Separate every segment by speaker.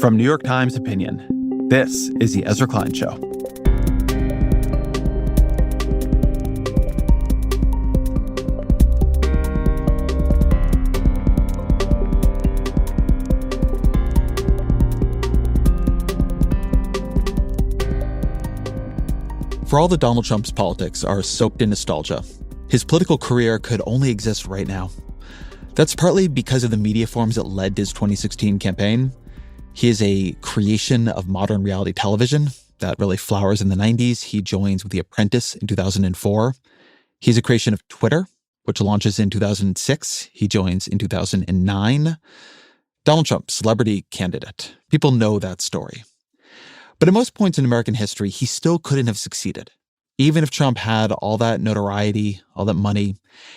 Speaker 1: From New York Times Opinion, this is The Ezra Klein Show. For all that Donald Trump's politics are soaked in nostalgia, his political career could only exist right now. That's partly because of the media forms that led to his 2016 campaign. He is a creation of modern reality television that really flowers in the 90s. He joins with The Apprentice in 2004. He's a creation of Twitter, which launches in 2006. He joins in 2009. Donald Trump, celebrity candidate. People know that story. But at most points in American history, he still couldn't have succeeded. Even if Trump had all that notoriety, all that money,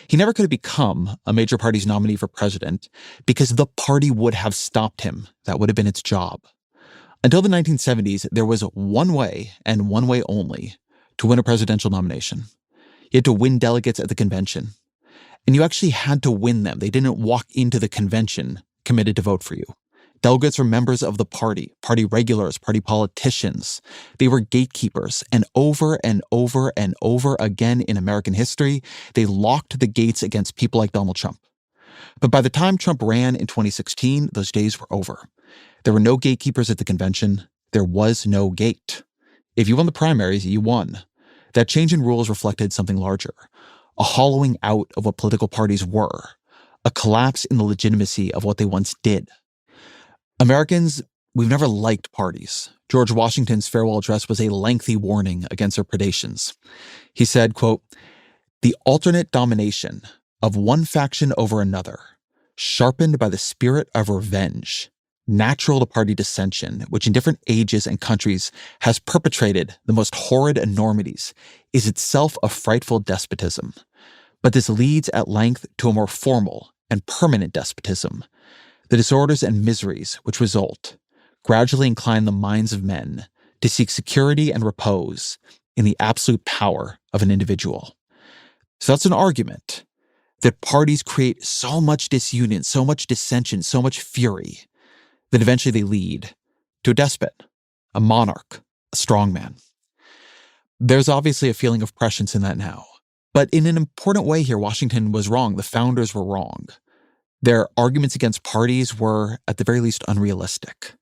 Speaker 1: he never could have become a major party's nominee for president because the party would have stopped him. That would have been its job. Until the 1970s, there was one way and one way only to win a presidential nomination. You had to win delegates at the convention. And you actually had to win them. They didn't walk into the convention committed to vote for you. Delegates were members of the party regulars, party politicians. They were gatekeepers, and over and over and over again in American history, they locked the gates against people like Donald Trump. But by the time Trump ran in 2016, those days were over. There were no gatekeepers at the convention. There was no gate. If you won the primaries, you won. That change in rules reflected something larger, a hollowing out of what political parties were, a collapse in the legitimacy of what they once did. Americans, we've never liked parties. George Washington's farewell address was a lengthy warning against their predations. He said, quote, "The alternate domination of one faction over another, sharpened by the spirit of revenge, natural to party dissension, which in different ages and countries has perpetrated the most horrid enormities, is itself a frightful despotism. But this leads at length to a more formal and permanent despotism. The disorders and miseries which result gradually incline the minds of men to seek security and repose in the absolute power of an individual." So that's an argument that parties create so much disunion, so much dissension, so much fury that eventually they lead to a despot, a monarch, a strongman. There's obviously a feeling of prescience in that now. But in an important way here, Washington was wrong. The founders were wrong. Their arguments against parties were, at the very least, unrealistic.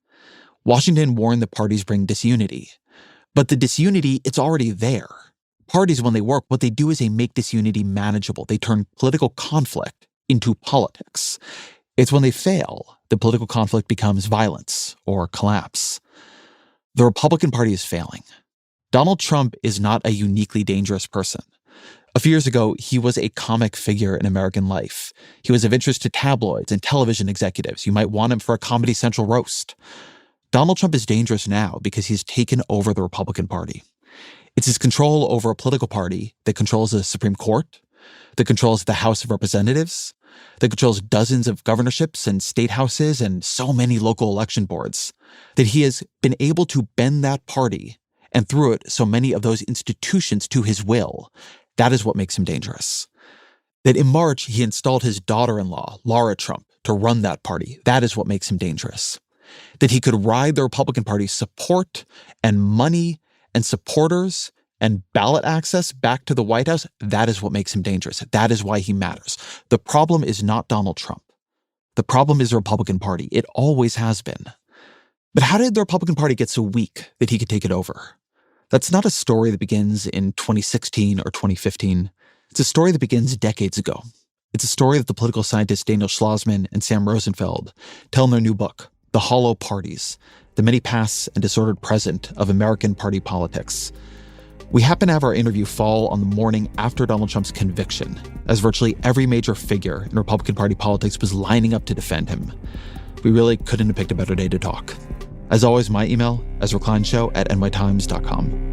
Speaker 1: Washington warned that parties bring disunity. But the disunity, it's already there. Parties, when they work, what they do is they make disunity manageable. They turn political conflict into politics. It's when they fail that political conflict becomes violence or collapse. The Republican Party is failing. Donald Trump is not a uniquely dangerous person. A few years ago, he was a comic figure in American life. He was of interest to tabloids and television executives. You might want him for a Comedy Central roast. Donald Trump is dangerous now because he's taken over the Republican Party. It's his control over a political party that controls the Supreme Court, that controls the House of Representatives, that controls dozens of governorships and state houses and so many local election boards, that he has been able to bend that party and through it so many of those institutions to his will. That is what makes him dangerous. That in March, he installed his daughter-in-law, Laura Trump, to run that party. That is what makes him dangerous. That he could ride the Republican Party's support and money and supporters and ballot access back to the White House. That is what makes him dangerous. That is why he matters. The problem is not Donald Trump. The problem is the Republican Party. It always has been. But how did the Republican Party get so weak that he could take it over? That's not a story that begins in 2016 or 2015. It's a story that begins decades ago. It's a story that the political scientists Daniel Schlossman and Sam Rosenfeld tell in their new book, The Hollow Parties, The Many Pasts and Disordered Present of American Party Politics. We happen to have our interview fall on the morning after Donald Trump's conviction, as virtually every major figure in Republican Party politics was lining up to defend him. We really couldn't have picked a better day to talk. As always, my email, EzraKleinShow@nytimes.com.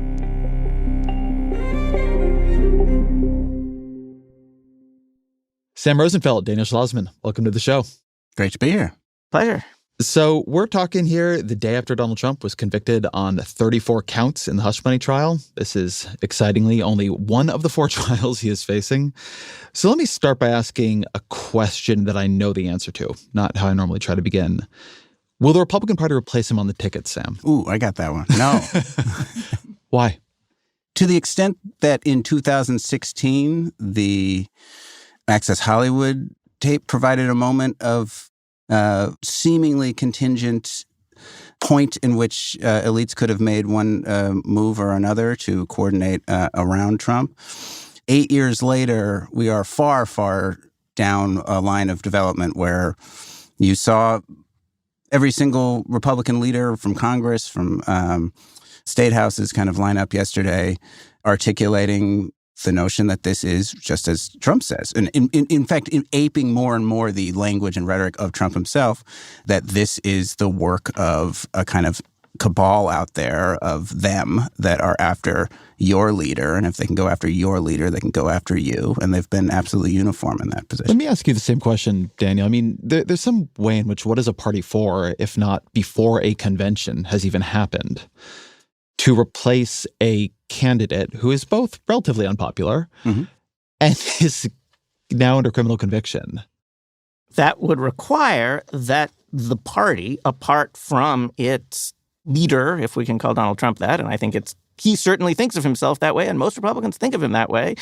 Speaker 1: Sam Rosenfeld, Daniel Schlossman, welcome to the show.
Speaker 2: Great to be here.
Speaker 3: Pleasure.
Speaker 1: So we're talking here the day after Donald Trump was convicted on 34 counts in the hush money trial. This is, excitingly, only one of the 4 trials he is facing. So let me start by asking a question that I know the answer to, not how I normally try to begin. Will the Republican Party replace him on the ticket, Sam?
Speaker 2: Ooh, I got that one. No.
Speaker 1: Why?
Speaker 2: To the extent that in 2016, the Access Hollywood tape provided a moment of seemingly contingent point in which elites could have made one move or another to coordinate around Trump. 8 years later, we are far, far down a line of development where you saw every single Republican leader from Congress, from state houses kind of line up yesterday articulating the notion that this is just as Trump says. And in fact, aping more and more the language and rhetoric of Trump himself, that this is the work of a kind of cabal out there of them that are after your leader. And if they can go after your leader, they can go after you. And they've been absolutely uniform in that position.
Speaker 1: Let me ask you the same question, Daniel. I mean, there's some way in which what is a party for, if not before a convention has even happened, to replace a candidate who is both relatively unpopular and is now under criminal conviction?
Speaker 3: That would require that the party, apart from its leader, if we can call Donald Trump that, and I think he certainly thinks of himself that way, and most Republicans think of him that way,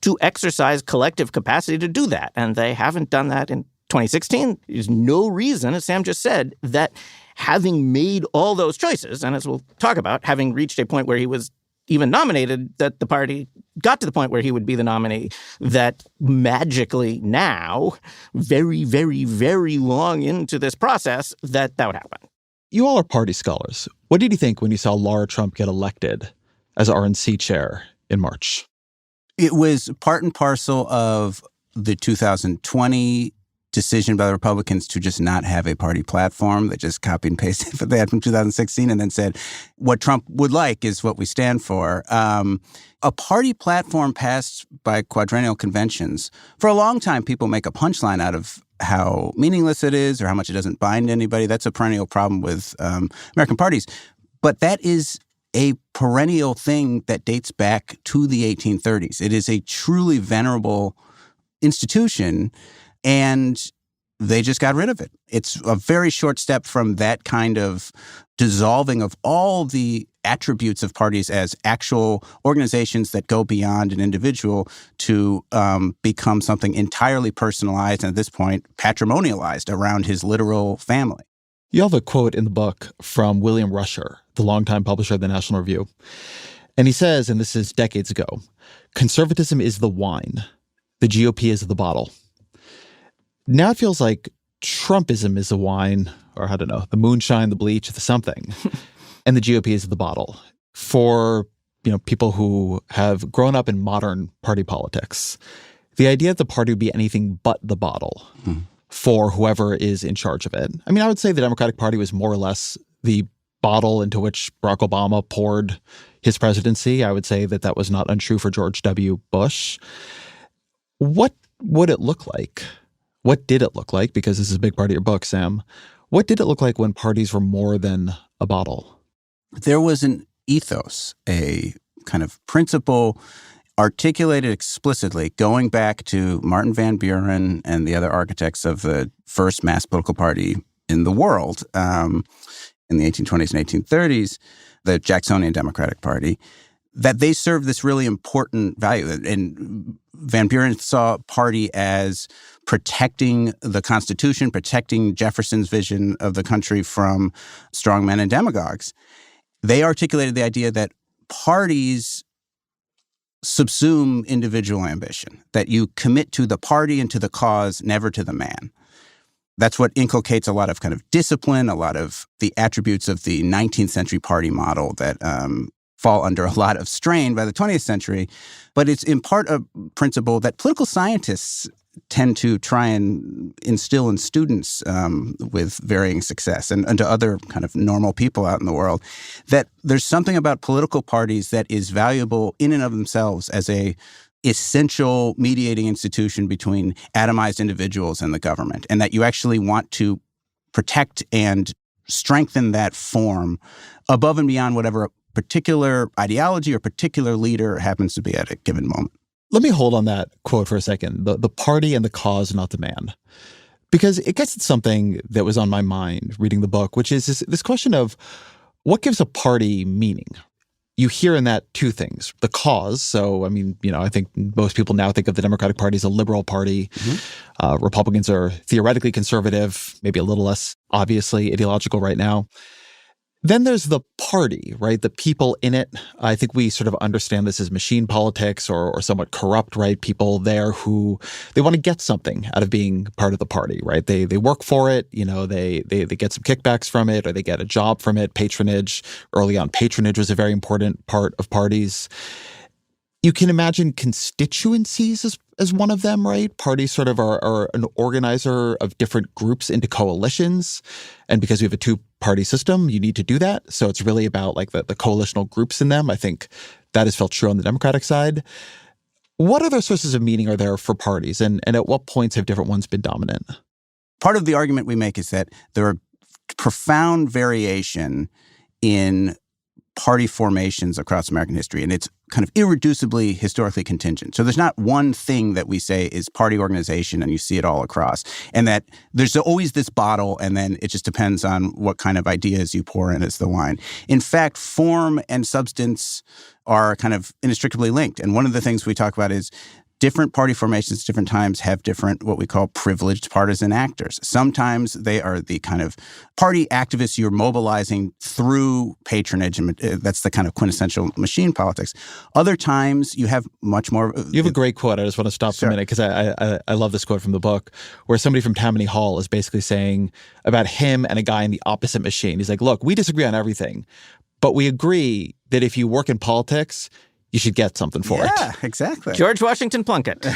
Speaker 3: to exercise collective capacity to do that. And they haven't done that in 2016. There's no reason, as Sam just said, that having made all those choices, and as we'll talk about, having reached a point where he was even nominated, that the party got to the point where he would be the nominee, that magically now, very, very, very long into this process, that would happen.
Speaker 1: You all are party scholars. What did you think when you saw Laura Trump get elected as RNC chair in March?
Speaker 2: It was part and parcel of the 2020 decision by the Republicans to just not have a party platform. They just copy and pasted what they had from 2016 and then said, what Trump would like is what we stand for. A party platform passed by quadrennial conventions. For a long time, people make a punchline out of how meaningless it is or how much it doesn't bind anybody. That's a perennial problem with American parties. But that is a perennial thing that dates back to the 1830s. It is a truly venerable institution, and they just got rid of it. It's a very short step from that kind of dissolving of all the attributes of parties as actual organizations that go beyond an individual to become something entirely personalized and at this point patrimonialized around his literal family.
Speaker 1: You have a quote in the book from William Rusher, the longtime publisher of the National Review. And he says, and this is decades ago, conservatism is the wine. The GOP is the bottle. Now it feels like Trumpism is the wine, or I don't know, the moonshine, the bleach, the something. And the GOP is the bottle. For, people who have grown up in modern party politics, the idea that the party would be anything but the bottle for whoever is in charge of it. I mean, I would say the Democratic Party was more or less the bottle into which Barack Obama poured his presidency. I would say that that was not untrue for George W. Bush. What would it look like? What did it look like? Because this is a big part of your book, Sam. What did it look like when parties were more than a bottle?
Speaker 2: There was an ethos, a kind of principle articulated explicitly going back to Martin Van Buren and the other architects of the first mass political party in the world in the 1820s and 1830s, the Jacksonian Democratic Party, that they served this really important value. And Van Buren saw party as protecting the Constitution, protecting Jefferson's vision of the country from strongmen and demagogues. They articulated the idea that parties subsume individual ambition, that you commit to the party and to the cause, never to the man. That's what inculcates a lot of kind of discipline, a lot of the attributes of the 19th century party model that fall under a lot of strain by the 20th century. But it's in part a principle that political scientists tend to try and instill in students with varying success and to other kind of normal people out in the world, that there's something about political parties that is valuable in and of themselves as a essential mediating institution between atomized individuals and the government, and that you actually want to protect and strengthen that form above and beyond whatever particular ideology or particular leader happens to be at a given moment.
Speaker 1: Let me hold on that quote for a second. The party and the cause, not the man. Because it gets at something that was on my mind reading the book, which is this question of what gives a party meaning? You hear in that two things. The cause. So, I mean, I think most people now think of the Democratic Party as a liberal party. Mm-hmm. Republicans are theoretically conservative, maybe a little less obviously ideological right now. Then there's the party, right? The people in it. I think we sort of understand this as machine politics or somewhat corrupt, right? People there who they want to get something out of being part of the party, right? They work for it, they get some kickbacks from it, or they get a job from it, patronage. Early on, patronage was a very important part of parties. You can imagine constituencies as one of them, right? Parties sort of are an organizer of different groups into coalitions. And because we have a two-party system, you need to do that. So it's really about like the coalitional groups in them. I think that has felt true on the Democratic side. What other sources of meaning are there for parties? And at what points have different ones been dominant?
Speaker 2: Part of the argument we make is that there are profound variation in party formations across American history, and it's kind of irreducibly historically contingent. So there's not one thing that we say is party organization and you see it all across, and that there's always this bottle, and then it just depends on what kind of ideas you pour in as the wine. In fact, form and substance are kind of inextricably linked, and one of the things we talk about is different party formations at different times have different what we call privileged partisan actors. Sometimes they are the kind of party activists you're mobilizing through patronage, and that's the kind of quintessential machine politics. Other times you have much more...
Speaker 1: You have a great quote. I just want to stop for a minute because I love this quote from the book where somebody from Tammany Hall is basically saying about him and a guy in the opposite machine. He's like, look, we disagree on everything, but we agree that if you work in politics, you should get something for it.
Speaker 2: Yeah, exactly.
Speaker 3: George Washington Plunkett.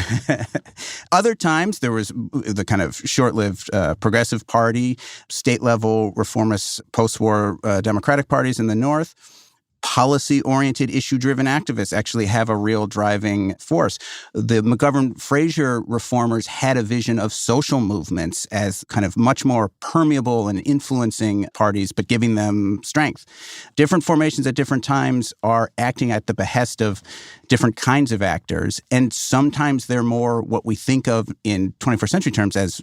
Speaker 2: Other times, there was the kind of short-lived Progressive Party, state-level reformist post-war Democratic parties in the North. Policy-oriented, issue-driven activists actually have a real driving force. The McGovern-Fraser reformers had a vision of social movements as kind of much more permeable and influencing parties, but giving them strength. Different formations at different times are acting at the behest of different kinds of actors, and sometimes they're more what we think of in 21st century terms as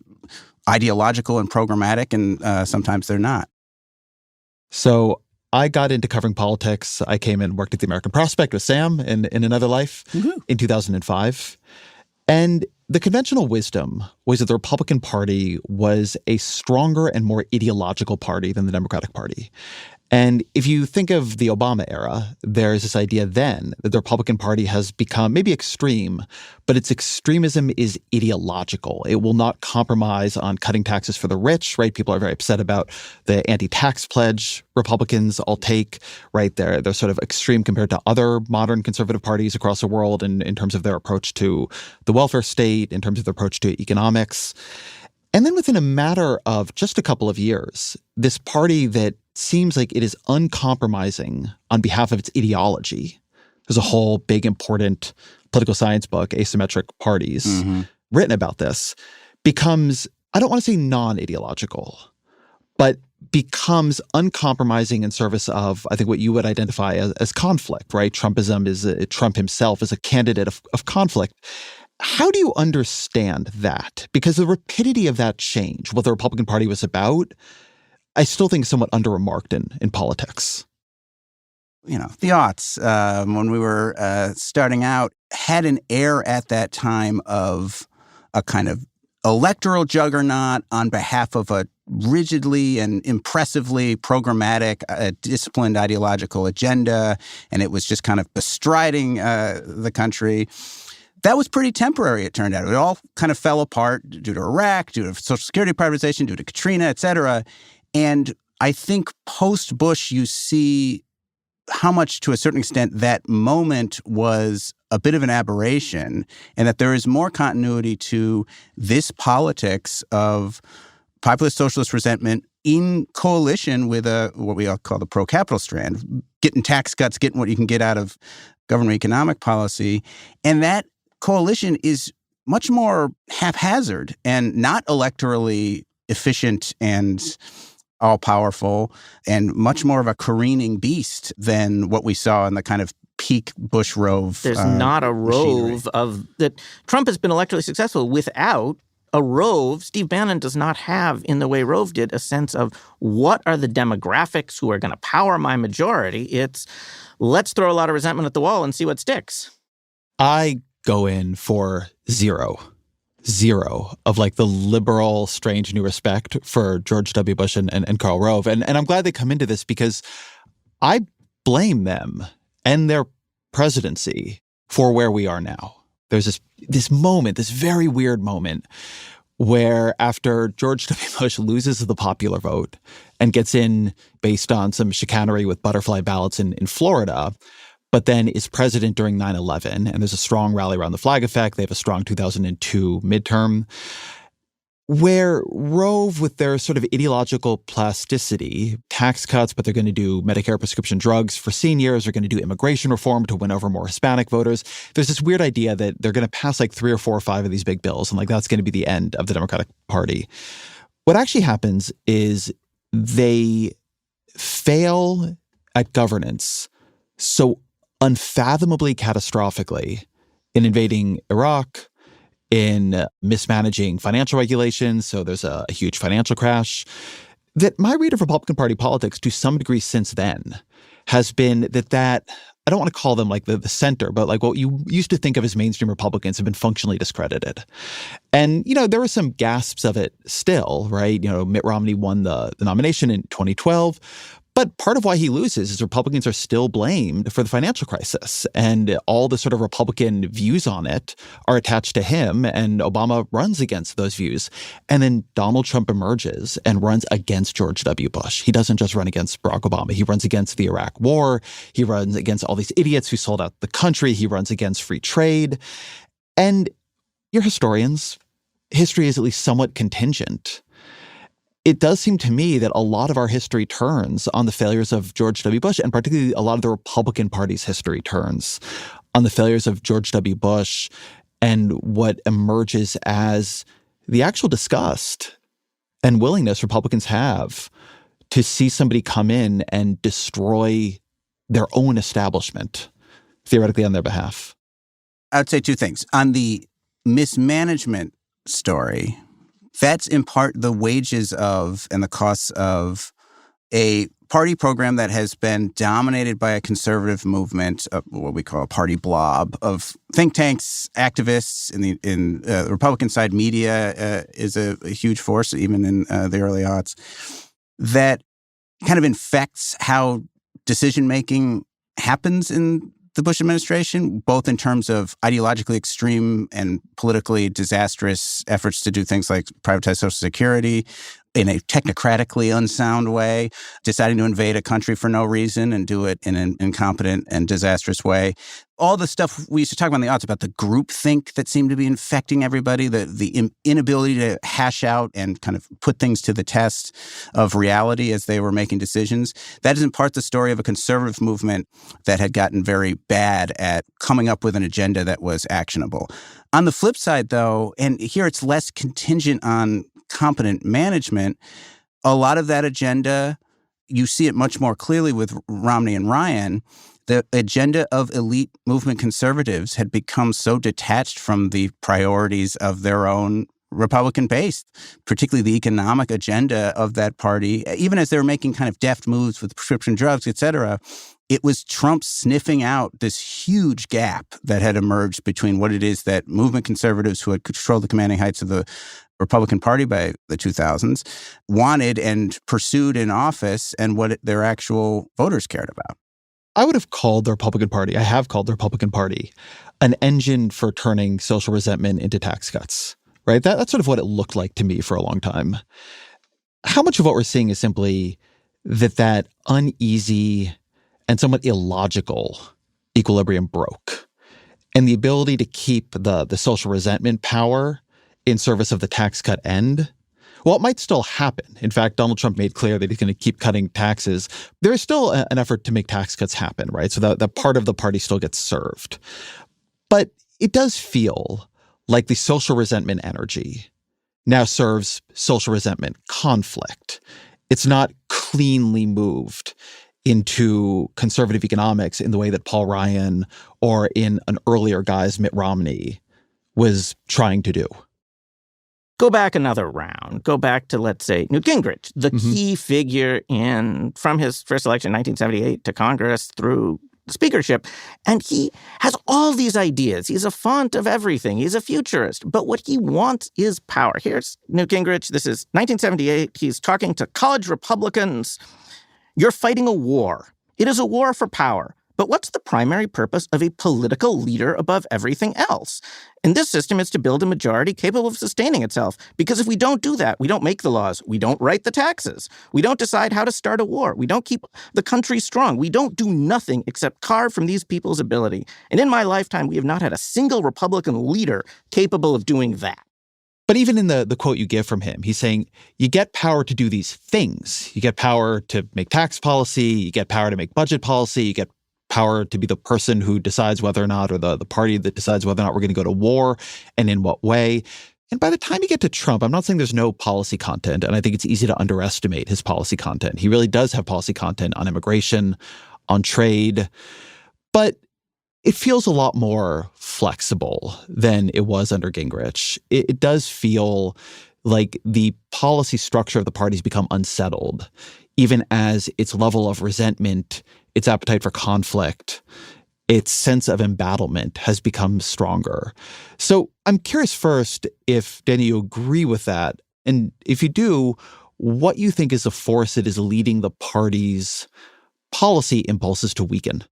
Speaker 2: ideological and programmatic, and sometimes they're not.
Speaker 1: So I got into covering politics. I came and worked at the American Prospect with Sam in another life in 2005. And the conventional wisdom was that the Republican Party was a stronger and more ideological party than the Democratic Party. And if you think of the Obama era, there's this idea then that the Republican Party has become maybe extreme, but its extremism is ideological. It will not compromise on cutting taxes for the rich, right? People are very upset about the anti-tax pledge Republicans all take, right? They're sort of extreme compared to other modern conservative parties across the world in terms of their approach to the welfare state, in terms of their approach to economics. And then within a matter of just a couple of years, this party that seems like it is uncompromising on behalf of its ideology. There's a whole big, important political science book, Asymmetric Parties, written about this, becomes, I don't want to say non-ideological, but becomes uncompromising in service of, I think, what you would identify as conflict, right? Trumpism is, Trump himself is a candidate of conflict. How do you understand that? Because the rapidity of that change, what the Republican Party was about, I still think somewhat under-remarked in politics.
Speaker 2: The aughts, when we were starting out, had an air at that time of a kind of electoral juggernaut on behalf of a rigidly and impressively programmatic, disciplined ideological agenda, and it was just kind of bestriding the country. That was pretty temporary, it turned out. It all kind of fell apart due to Iraq, due to Social Security privatization, due to Katrina, et cetera. And I think post-Bush, you see how much, to a certain extent, that moment was a bit of an aberration, and that there is more continuity to this politics of populist socialist resentment in coalition with what we all call the pro-capital strand, getting tax cuts, getting what you can get out of government economic policy. And that coalition is much more haphazard and not electorally efficient and all-powerful, and much more of a careening beast than what we saw in the kind of peak Bush rove.
Speaker 3: There's not a
Speaker 2: machinery.
Speaker 3: rove of that. Trump has been electorally successful without a Rove, Steve Bannon does not have, in the way Rove did, a sense of what are the demographics who are going to power my majority. It's let's throw a lot of resentment at the wall and see what sticks.
Speaker 1: I go in for zero of like the liberal, strange new respect for George W. Bush and Karl Rove. And I'm glad they come into this because I blame them and their presidency for where we are now. There's this moment, this very weird moment where after George W. Bush loses the popular vote and gets in based on some chicanery with butterfly ballots in Florida, but then is president during 9/11, and there's a strong rally around the flag effect. They have a strong 2002 midterm, where Rove, with their sort of ideological plasticity, tax cuts, but they're going to do Medicare prescription drugs for seniors, they're going to do immigration reform to win over more Hispanic voters. There's this weird idea that they're going to pass like 3 or 4 or 5 of these big bills, and like that's going to be the end of the Democratic Party. What actually happens is they fail at governance so unfathomably catastrophically in invading Iraq, in mismanaging financial regulations, so there's a huge financial crash, that my read of Republican Party politics to some degree since then has been that I don't want to call them like the center, but like what you used to think of as mainstream Republicans have been functionally discredited. And, there were some gasps of it still, right? Mitt Romney won the nomination in 2012. But part of why he loses is Republicans are still blamed for the financial crisis, and all the sort of Republican views on it are attached to him, and Obama runs against those views. And then Donald Trump emerges and runs against George W. Bush. He doesn't just run against Barack Obama. He runs against the Iraq War. He runs against all these idiots who sold out the country. He runs against free trade. And you're historians. History is at least somewhat contingent. It does seem to me that a lot of our history turns on the failures of George W. Bush, and particularly a lot of the Republican Party's history turns on the failures of George W. Bush and what emerges as the actual disgust and willingness Republicans have to see somebody come in and destroy their own establishment, theoretically on their behalf.
Speaker 2: I would say 2 things. On the mismanagement story, that's in part the wages of and the costs of a party program that has been dominated by a conservative movement, what we call a party blob, of think tanks, activists. In the Republican side, media is a huge force, even in the early aughts, that kind of infects how decision-making happens in the Bush administration, both in terms of ideologically extreme and politically disastrous efforts to do things like privatize Social Security in a technocratically unsound way, deciding to invade a country for no reason and do it in an incompetent and disastrous way. All the stuff we used to talk about in the aughts about the groupthink that seemed to be infecting everybody, the inability to hash out and kind of put things to the test of reality as they were making decisions. That is in part the story of a conservative movement that had gotten very bad at coming up with an agenda that was actionable. On the flip side, though, and here it's less contingent on competent management, a lot of that agenda, you see it much more clearly with Romney and Ryan. The agenda of elite movement conservatives had become so detached from the priorities of their own Republican base, particularly the economic agenda of that party. Even as they were making kind of deft moves with prescription drugs, et cetera, it was Trump sniffing out this huge gap that had emerged between what it is that movement conservatives who had controlled the commanding heights of the Republican Party by the 2000s wanted and pursued in office and what their actual voters cared about.
Speaker 1: I would have called the Republican Party, I have called the Republican Party, an engine for turning social resentment into tax cuts, right? That's sort of what it looked like to me for a long time. How much of what we're seeing is simply that uneasy and somewhat illogical equilibrium broke, and the ability to keep the social resentment power in service of the tax cut end, well, it might still happen. In fact, Donald Trump made clear that he's going to keep cutting taxes. There is still an effort to make tax cuts happen, right? So that part of the party still gets served. But it does feel like the social resentment energy now serves social resentment conflict. It's not cleanly moved into conservative economics in the way that Paul Ryan or in an earlier guy's Mitt Romney was trying to do.
Speaker 3: Go back another round. Go back to, let's say, Newt Gingrich, the key figure from his first election in 1978 to Congress through the speakership. And he has all these ideas. He's a font of everything. He's a futurist. But what he wants is power. Here's Newt Gingrich. This is 1978. He's talking to college Republicans. You're fighting a war. It is a war for power. But what's the primary purpose of a political leader above everything else? In this system, it's to build a majority capable of sustaining itself. Because if we don't do that, we don't make the laws, we don't write the taxes, we don't decide how to start a war, we don't keep the country strong, we don't do nothing except carve from these people's ability. And in my lifetime, we have not had a single Republican leader capable of doing that.
Speaker 1: But even in the quote you give from him, he's saying you get power to do these things. You get power to make tax policy, you get power to make budget policy, you get power to be the person who decides whether or not, or the party that decides whether or not we're going to go to war and in what way. And by the time you get to Trump, I'm not saying there's no policy content, and I think it's easy to underestimate his policy content. He really does have policy content on immigration, on trade, but it feels a lot more flexible than it was under Gingrich. It does feel like the policy structure of the party's become unsettled, even as its level of resentment, its appetite for conflict, its sense of embattlement has become stronger. So I'm curious first if, Danny, you agree with that. And if you do, what you think is the force that is leading the party's policy impulses to weaken?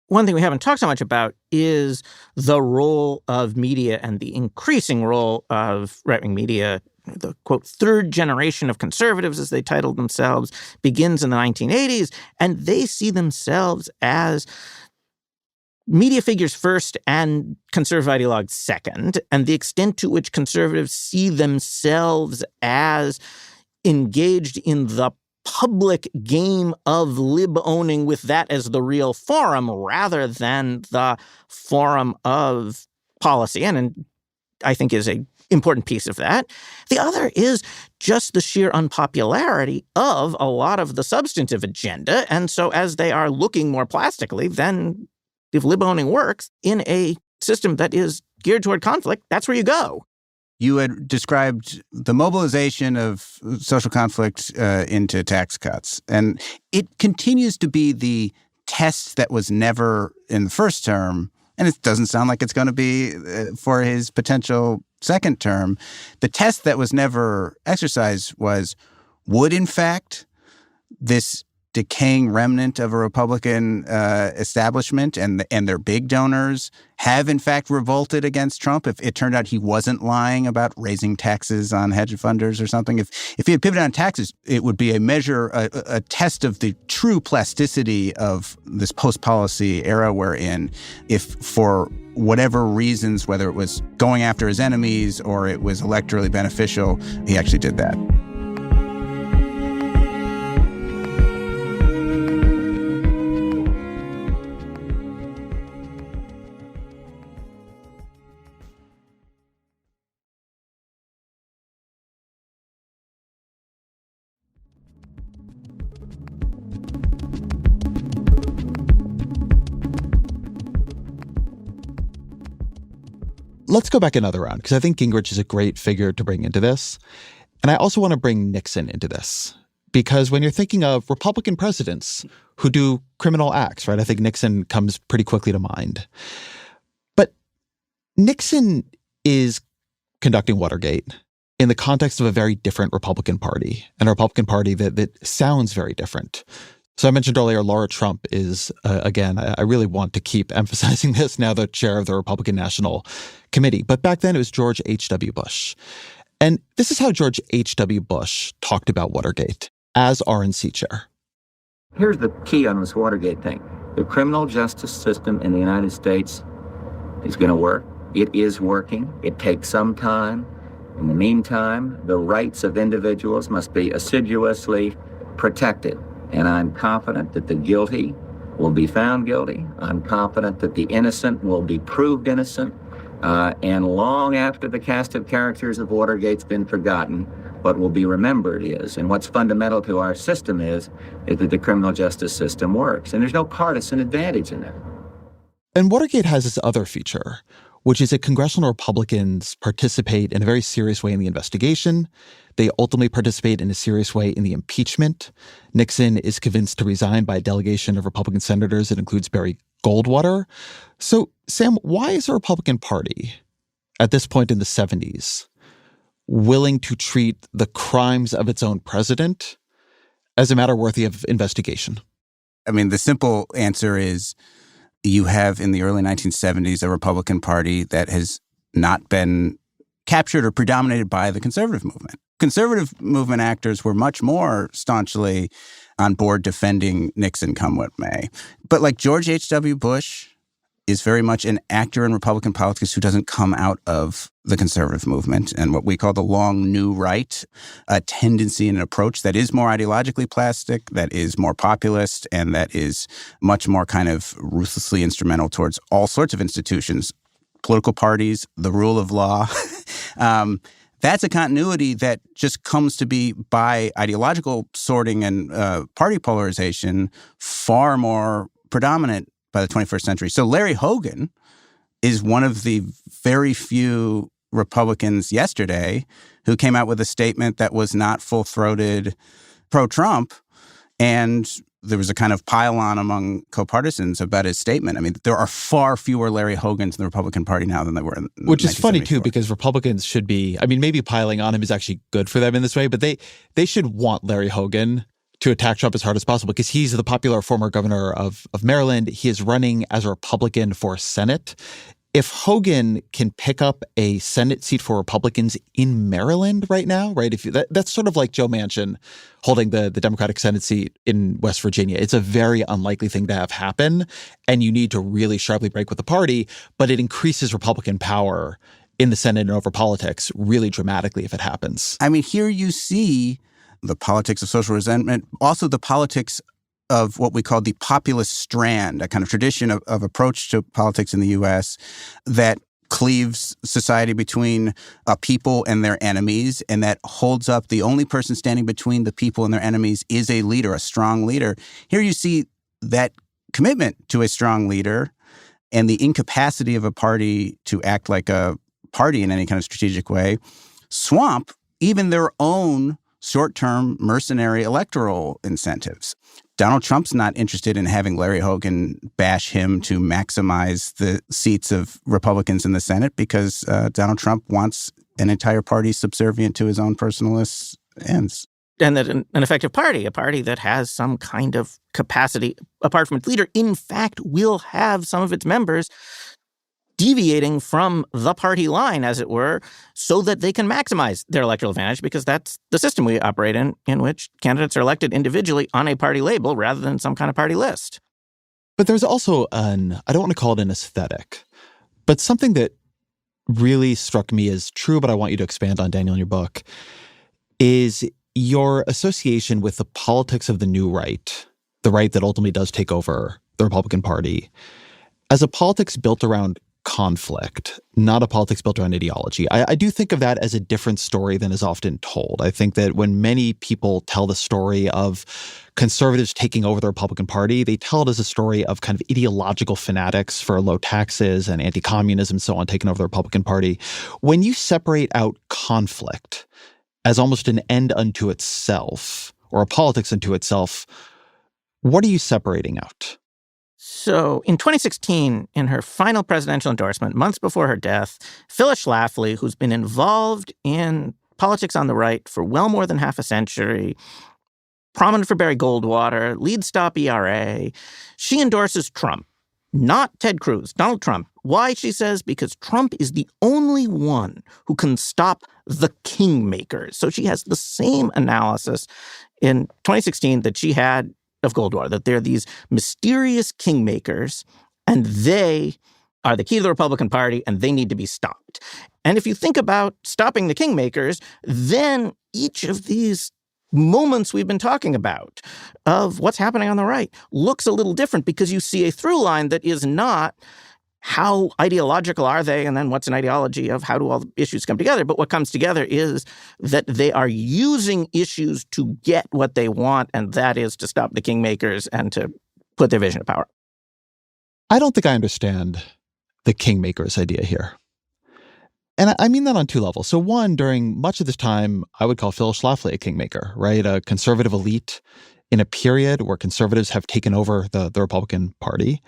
Speaker 3: One thing we haven't talked so much about is the role of media and the increasing role of right-wing media. The, quote, third generation of conservatives, as they titled themselves, begins in the 1980s, and they see themselves as media figures first and conservative ideologues second, and the extent to which conservatives see themselves as engaged in the public game of lib-owning with that as the real forum rather than the forum of policy, and I think is a important piece of that. The other is just the sheer unpopularity of a lot of the substantive agenda. And so as they are looking more plastically, then if lib-owning works in a system that is geared toward conflict, that's where you go.
Speaker 2: You had described the mobilization of social conflict into tax cuts. And it continues to be the test that was never in the first term, and it doesn't sound like it's going to be for his potential second term. The test that was never exercised was, would, in fact, this decaying remnant of a Republican establishment and their big donors have, in fact, revolted against Trump if it turned out he wasn't lying about raising taxes on hedge funders or something? If he had pivoted on taxes, it would be a measure, a test of the true plasticity of this post-policy era we're in. If for whatever reasons, whether it was going after his enemies or it was electorally beneficial, he actually did that.
Speaker 1: Let's go back another round, because I think Gingrich is a great figure to bring into this. And I also want to bring Nixon into this, because when you're thinking of Republican presidents who do criminal acts, right, I think Nixon comes pretty quickly to mind. But Nixon is conducting Watergate in the context of a very different Republican Party, and a Republican Party that sounds very different. So I mentioned earlier, Laura Trump is, again, I really want to keep emphasizing this, now the chair of the Republican National Committee. But back then it was George H.W. Bush. And this is how George H.W. Bush talked about Watergate as RNC chair.
Speaker 4: Here's the key on this Watergate thing. The criminal justice system in the United States is going to work. It is working. It takes some time. In the meantime, the rights of individuals must be assiduously protected. And I'm confident that the guilty will be found guilty. I'm confident that the innocent will be proved innocent. And long after the cast of characters of Watergate's been forgotten, what will be remembered is, and what's fundamental to our system is that the criminal justice system works. And there's no partisan advantage in it.
Speaker 1: And Watergate has this other feature, which is that congressional Republicans participate in a very serious way in the investigation. They ultimately participate in a serious way in the impeachment. Nixon is convinced to resign by a delegation of Republican senators. It includes Barry Goldwater. So, Sam, why is the Republican Party, at this point in the 70s, willing to treat the crimes of its own president as a matter worthy of investigation?
Speaker 2: I mean, the simple answer is you have in the early 1970s a Republican Party that has not been captured or predominated by the conservative movement. Conservative movement actors were much more staunchly on board defending Nixon come what may. But like George H.W. Bush is very much an actor in Republican politics who doesn't come out of the conservative movement and what we call the long new right, a tendency and an approach that is more ideologically plastic, that is more populist, and that is much more kind of ruthlessly instrumental towards all sorts of institutions, political parties, the rule of law. That's a continuity that just comes to be by ideological sorting and party polarization far more predominant by the 21st century. So Larry Hogan is one of the very few Republicans yesterday who came out with a statement that was not full-throated pro-Trump. And there was a kind of pile-on among co-partisans about his statement. I mean, there are far fewer Larry Hogans in the Republican Party now than there were in
Speaker 1: Which is funny, too,
Speaker 2: 1974.
Speaker 1: because Republicans should be, I mean, maybe piling on him is actually good for them in this way, but they should want Larry Hogan to attack Trump as hard as possible because he's the popular former governor of Maryland. He is running as a Republican for Senate. If Hogan can pick up a Senate seat for Republicans in Maryland right now, right? That's sort of like Joe Manchin holding the Democratic Senate seat in West Virginia. It's a very unlikely thing to have happen, and you need to really sharply break with the party, but it increases Republican power in the Senate and over politics really dramatically if it happens.
Speaker 2: I mean, here you see the politics of social resentment, also the politics of what we call the populist strand, a kind of tradition of approach to politics in the U.S. that cleaves society between a people and their enemies, and that holds up the only person standing between the people and their enemies is a leader, a strong leader. Here you see that commitment to a strong leader and the incapacity of a party to act like a party in any kind of strategic way swamp even their own short-term mercenary electoral incentives. Donald Trump's not interested in having Larry Hogan bash him to maximize the seats of Republicans in the Senate because Donald Trump wants an entire party subservient to his own personalist ends.
Speaker 3: And that an effective party, a party that has some kind of capacity, apart from its leader, in fact, will have some of its members deviating from the party line, as it were, so that they can maximize their electoral advantage, because that's the system we operate in which candidates are elected individually on a party label rather than some kind of party list.
Speaker 1: But there's also I don't want to call it an aesthetic, but something that really struck me as true, but I want you to expand on, Daniel, in your book, is your association with the politics of the new right, the right that ultimately does take over the Republican Party, as a politics built around conflict, not a politics built around ideology. I do think of that as a different story than is often told. I think that when many people tell the story of conservatives taking over the Republican Party, they tell it as a story of kind of ideological fanatics for low taxes and anti-communism and so on taking over the Republican Party. When you separate out conflict as almost an end unto itself, or a politics unto itself, what are you separating out?
Speaker 3: So in 2016, in her final presidential endorsement, months before her death, Phyllis Schlafly, who's been involved in politics on the right for well more than half a century, prominent for Barry Goldwater, lead Stop ERA, she endorses Trump, not Ted Cruz, Donald Trump. Why, she says? Because Trump is the only one who can stop the kingmakers. So she has the same analysis in 2016 that she had of Goldwater, that they're these mysterious kingmakers, and they are the key to the Republican Party, and they need to be stopped. And if you think about stopping the kingmakers, then each of these moments we've been talking about of what's happening on the right looks a little different, because you see a through line that is not how ideological are they, and then what's an ideology of how do all the issues come together. But what comes together is that they are using issues to get what they want, and that is to stop the kingmakers and to put their vision to power.
Speaker 1: I don't think I understand the kingmakers idea here. And I mean that on two levels. So one, during much of this time, I would call Phyllis Schlafly a kingmaker, right? A conservative elite in a period where conservatives have taken over the Republican Party.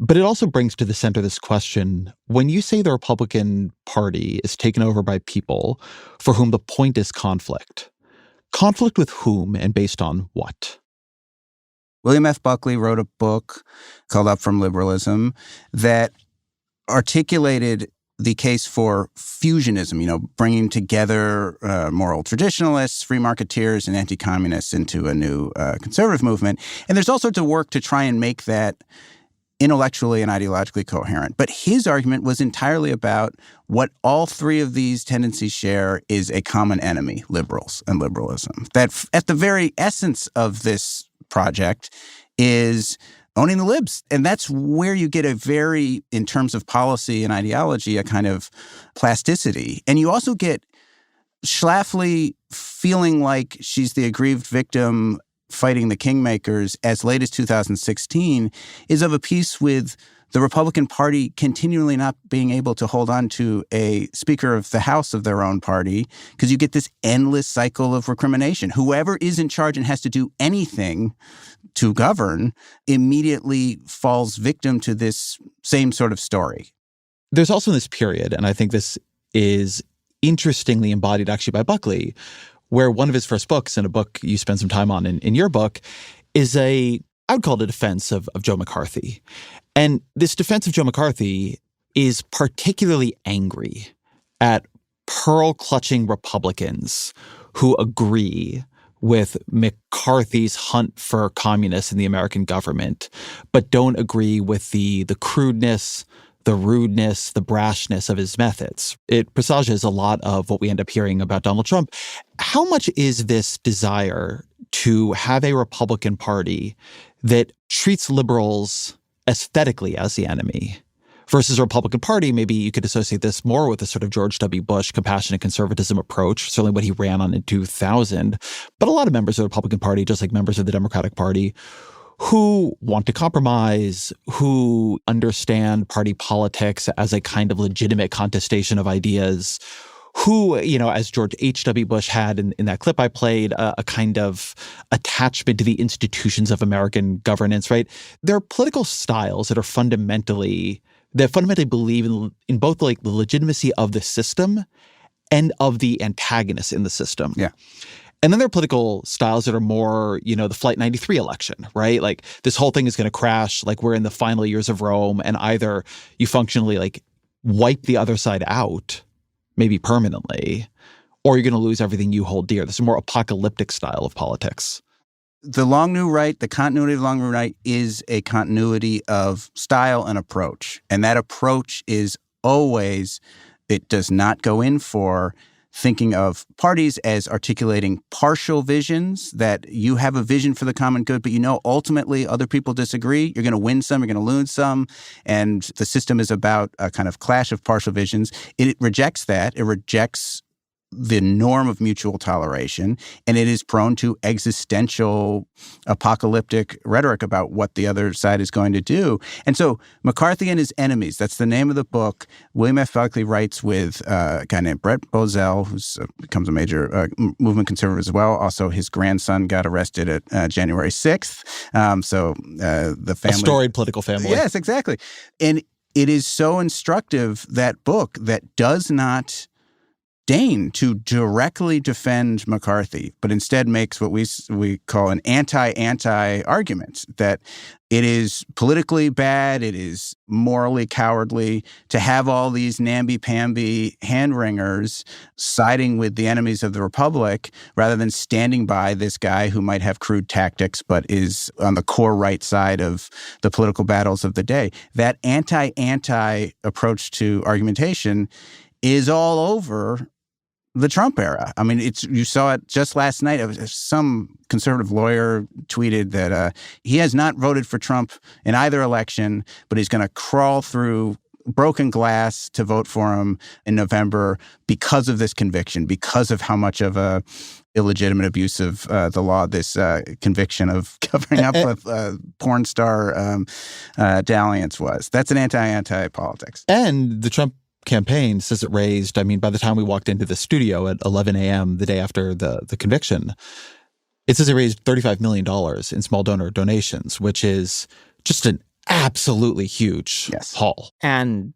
Speaker 1: But it also brings to the center this question, when you say the Republican Party is taken over by people for whom the point is conflict with whom and based on what?
Speaker 2: William F. Buckley wrote a book called Up From Liberalism that articulated the case for fusionism, bringing together moral traditionalists, free marketeers, and anti-communists into a new conservative movement. And there's all sorts of work to try and make that intellectually and ideologically coherent. But his argument was entirely about what all three of these tendencies share is a common enemy, liberals and liberalism. That at the very essence of this project is owning the libs. And that's where you get a very, in terms of policy and ideology, a kind of plasticity. And you also get Schlafly feeling like she's the aggrieved victim fighting the kingmakers as late as 2016 is of a piece with the Republican Party continually not being able to hold on to a Speaker of the House of their own party because you get this endless cycle of recrimination. Whoever is in charge and has to do anything to govern immediately falls victim to this same sort of story.
Speaker 1: There's also this period, and I think this is interestingly embodied actually by Buckley, where one of his first books, and a book you spend some time on in your book, is I would call it a defense of Joe McCarthy. And this defense of Joe McCarthy is particularly angry at pearl-clutching Republicans who agree with McCarthy's hunt for communists in the American government, but don't agree with the crudeness, the rudeness, the brashness of his methods. It presages a lot of what we end up hearing about Donald Trump. How much is this desire to have a Republican Party that treats liberals aesthetically as the enemy versus a Republican Party? Maybe you could associate this more with the sort of George W. Bush compassionate conservatism approach, certainly what he ran on in 2000. But a lot of members of the Republican Party, just like members of the Democratic Party, who want to compromise, who understand party politics as a kind of legitimate contestation of ideas, who, as George H.W. Bush had in that clip I played, a kind of attachment to the institutions of American governance, right? There are political styles that fundamentally believe in both the legitimacy of the system and of the antagonists in the system.
Speaker 2: Yeah.
Speaker 1: And then there are political styles that are more, the Flight 93 election, right? Like this whole thing is going to crash, like we're in the final years of Rome, and either you functionally wipe the other side out, maybe permanently, or you're going to lose everything you hold dear. This is a more apocalyptic style of politics.
Speaker 2: The long new right, the continuity of the long new right is a continuity of style and approach. And that approach is always, it does not go in for thinking of parties as articulating partial visions, that you have a vision for the common good, but ultimately other people disagree. You're going to win some, you're going to lose some, and the system is about a kind of clash of partial visions. It rejects that. It rejects the norm of mutual toleration, and it is prone to existential, apocalyptic rhetoric about what the other side is going to do. And so McCarthy and His Enemies, that's the name of the book. William F. Buckley writes with a guy named Brett Bozell, who becomes a major movement conservative as well. Also, his grandson got arrested at January 6th. The family—
Speaker 1: a storied political family.
Speaker 2: Yes, exactly. And it is so instructive, that book, that does not deign to directly defend McCarthy, but instead makes what we call an anti-anti argument, that it is politically bad, it is morally cowardly to have all these namby-pamby hand-wringers siding with the enemies of the Republic rather than standing by this guy who might have crude tactics but is on the core right side of the political battles of the day. That anti-anti approach to argumentation is all over the Trump era. I mean, you saw it just last night. Some conservative lawyer tweeted that he has not voted for Trump in either election, but he's going to crawl through broken glass to vote for him in November because of this conviction, because of how much of a illegitimate abuse of the law this conviction of covering up with porn star dalliance was. That's an anti-politics.
Speaker 1: And the Trump campaign says it raised, I mean, by the time we walked into the studio at 11 a.m. the day after the conviction, it says it raised $35 million in small donor donations, which is just an absolutely huge haul.
Speaker 3: And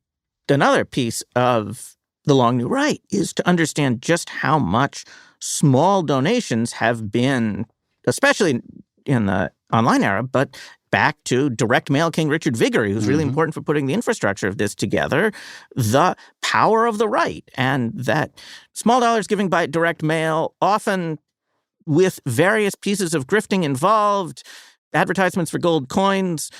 Speaker 3: another piece of the long new right is to understand just how much small donations have been, especially in the online era, but back to direct mail King Richard Viguerie, who's really important for putting the infrastructure of this together, the power of the right, and that small dollars giving by direct mail, often with various pieces of grifting involved, advertisements for gold coins,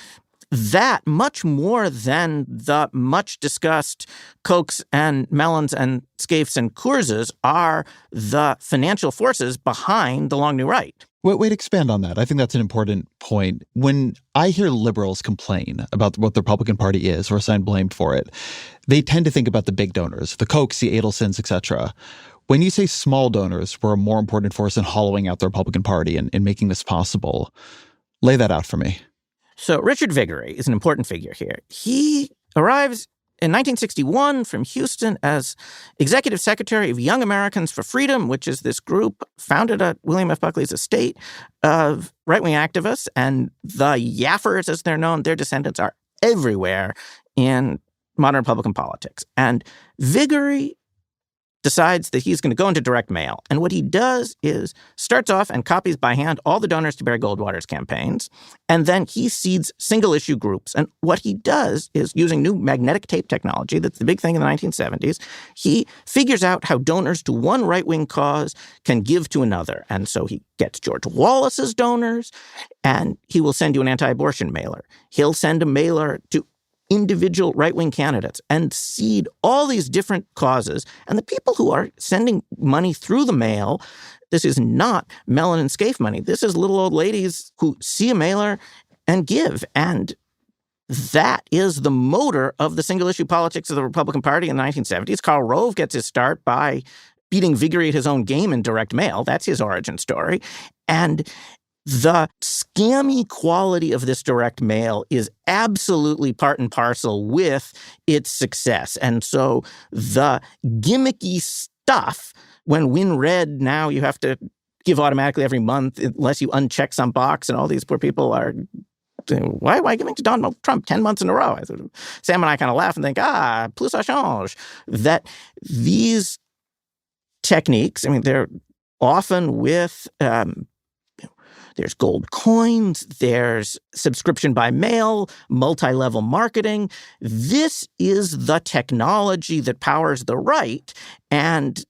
Speaker 3: that much more than the much discussed Kochs and Mellons and Scaife and Kurzes are the financial forces behind the long new right.
Speaker 1: Wait, expand on that. I think that's an important point. When I hear liberals complain about what the Republican Party is or assign blame for it, they tend to think about the big donors, the Kochs, the Adelsons, etc. When you say small donors were a more important force in hollowing out the Republican Party and making this possible, lay that out for me.
Speaker 3: So Richard Viguerie is an important figure here. He arrives in 1961 from Houston as executive secretary of Young Americans for Freedom, which is this group founded at William F. Buckley's estate of right-wing activists. And the Yaffers, as they're known, their descendants are everywhere in modern Republican politics. And Viguerie decides that he's going to go into direct mail. And what he does is starts off and copies by hand all the donors to Barry Goldwater's campaigns. And then he seeds single-issue groups. And what he does is, using new magnetic tape technology, that's the big thing in the 1970s, he figures out how donors to one right-wing cause can give to another. And so he gets George Wallace's donors, and he will send you an anti-abortion mailer. He'll send a mailer to individual right-wing candidates and seed all these different causes. And the people who are sending money through the mail, this is not Mellon and Scaife money. This is little old ladies who see a mailer and give. And that is the motor of the single-issue politics of the Republican Party in the 1970s. Karl Rove gets his start by beating Viguerie at his own game in direct mail. That's his origin story. And the scammy quality of this direct mail is absolutely part and parcel with its success. And so the gimmicky stuff, when WinRed, now you have to give automatically every month unless you uncheck some box, and all these poor people are, why giving to Donald Trump 10 months in a row? Sam and I kind of laugh and think, plus ça change. That these techniques, I mean, they're often with there's gold coins, there's subscription by mail, multi-level marketing. This is the technology that powers the right. And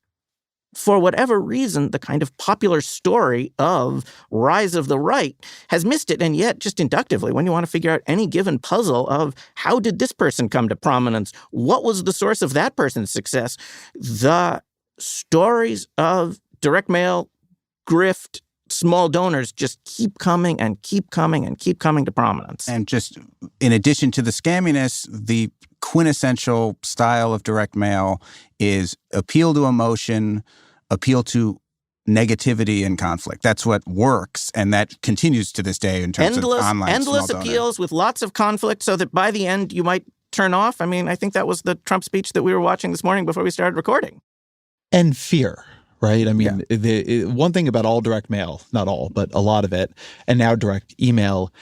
Speaker 3: for whatever reason, the kind of popular story of rise of the right has missed it. And yet, just inductively, when you want to figure out any given puzzle of how did this person come to prominence, what was the source of that person's success, the stories of direct mail, grift, small donors just keep coming and keep coming and keep coming to prominence.
Speaker 2: And just in addition to the scamminess, the quintessential style of direct mail is appeal to emotion, appeal to negativity and conflict. That's what works, and that continues to this day in terms of online
Speaker 3: endless appeals with lots of conflict, so that by the end you might turn off. I mean, I think that was the Trump speech that we were watching this morning before we started recording.
Speaker 1: And fear. Right? I mean, one thing about all direct mail, not all, but a lot of it, and now direct email,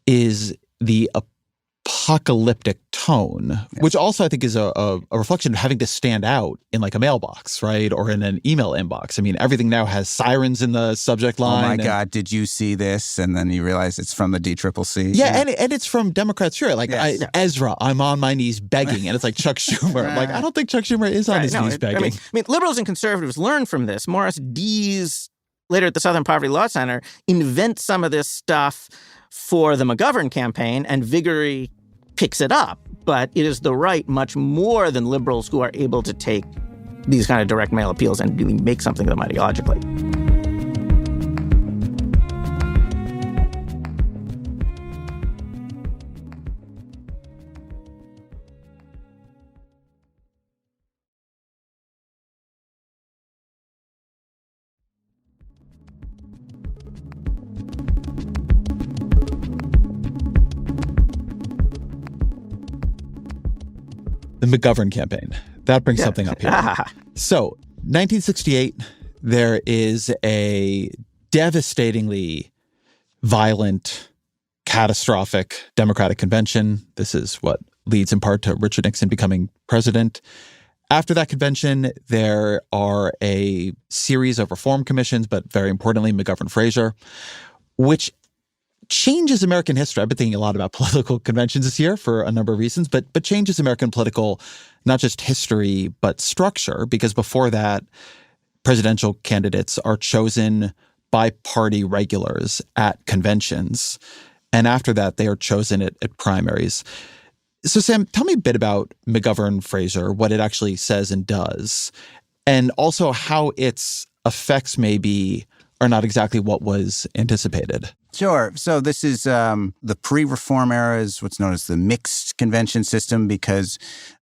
Speaker 1: is the apocalyptic tone, which also I think is a reflection of having to stand out in like a mailbox, right? Or in an email inbox. I mean, everything now has sirens in the subject line.
Speaker 2: Oh my God, did you see this? And then you realize it's from the DCCC.
Speaker 1: Yeah, and it's from Democrats, sure. Like, Ezra, I'm on my knees begging. And it's like Chuck Schumer. I'm like, I don't think Chuck Schumer is on his knees begging.
Speaker 3: I mean, liberals and conservatives learn from this. Morris Dees, later at the Southern Poverty Law Center, invents some of this stuff for the McGovern campaign, and Viguerie picks it up. But it is the right much more than liberals who are able to take these kind of direct mail appeals and really make something of them ideologically.
Speaker 1: McGovern campaign. That brings something up here. So, 1968, there is a devastatingly violent, catastrophic Democratic convention. This is what leads in part to Richard Nixon becoming president. After that convention, there are a series of reform commissions, but very importantly, McGovern-Fraser, which changes American history. I've been thinking a lot about political conventions this year for a number of reasons, but changes American political, not just history, but structure, because before that, presidential candidates are chosen by party regulars at conventions. And after that, they are chosen at primaries. So, Sam, tell me a bit about McGovern-Fraser, what it actually says and does, and also how its effects maybe are not exactly what was anticipated.
Speaker 2: Sure. So this is the pre-reform era is what's known as the mixed convention system, because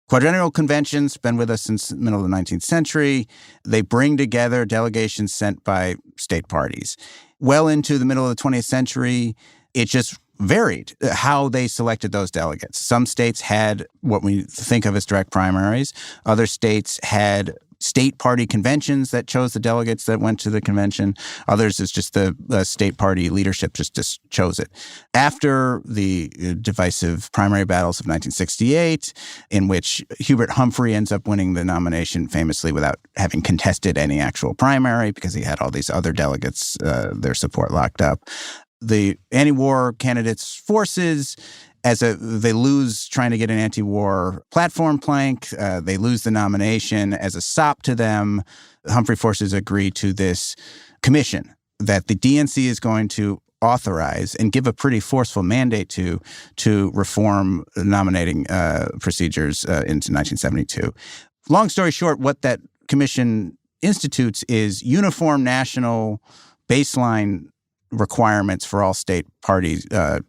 Speaker 2: quadrennial conventions have been with us since the middle of the 19th century. They bring together delegations sent by state parties. Well into the middle of the 20th century, it just varied how they selected those delegates. Some states had what we think of as direct primaries. Other states had state party conventions that chose the delegates that went to the convention. Others is just the state party leadership just chose it. After the divisive primary battles of 1968, in which Hubert Humphrey ends up winning the nomination famously without having contested any actual primary because he had all these other delegates, their support locked up. The anti-war candidates' forces, they lose trying to get an anti-war platform plank. They lose the nomination. As a sop to them, Humphrey forces agree to this commission that the DNC is going to authorize and give a pretty forceful mandate to reform nominating procedures into 1972. Long story short, what that commission institutes is uniform national baseline requirements for all state party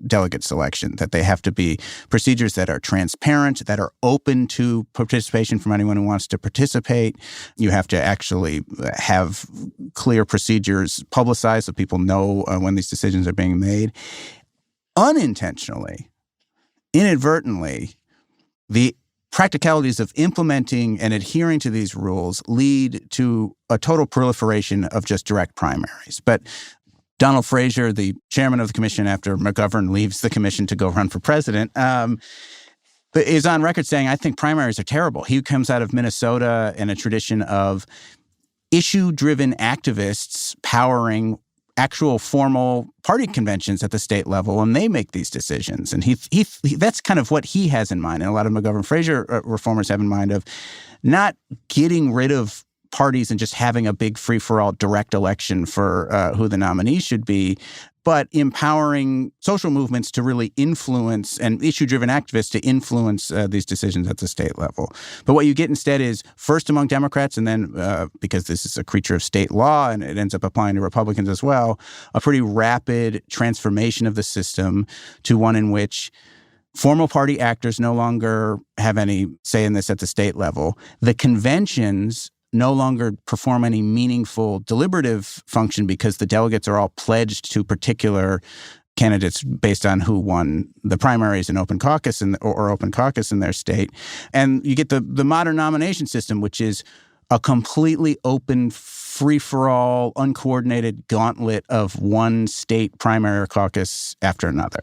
Speaker 2: delegate selection, that they have to be procedures that are transparent, that are open to participation from anyone who wants to participate. You have to actually have clear procedures publicized so people know when these decisions are being made. Unintentionally, inadvertently, the practicalities of implementing and adhering to these rules lead to a total proliferation of just direct primaries. But Donald Fraser, the chairman of the commission after McGovern leaves the commission to go run for president, is on record saying, I think primaries are terrible. He comes out of Minnesota in a tradition of issue-driven activists powering actual formal party conventions at the state level, and they make these decisions. And he that's kind of what he has in mind, and a lot of McGovern-Fraser reformers have in mind of not getting rid of parties and just having a big free-for-all direct election for who the nominee should be, but empowering social movements to really influence and issue-driven activists to influence these decisions at the state level. But what you get instead is first among Democrats, and then because this is a creature of state law and it ends up applying to Republicans as well, a pretty rapid transformation of the system to one in which formal party actors no longer have any say in this at the state level. The conventions no longer perform any meaningful deliberative function because the delegates are all pledged to particular candidates based on who won the primaries and open caucus or open caucus in their state. And you get the modern nomination system, which is a completely open, free-for-all, uncoordinated gauntlet of one state primary or caucus after another.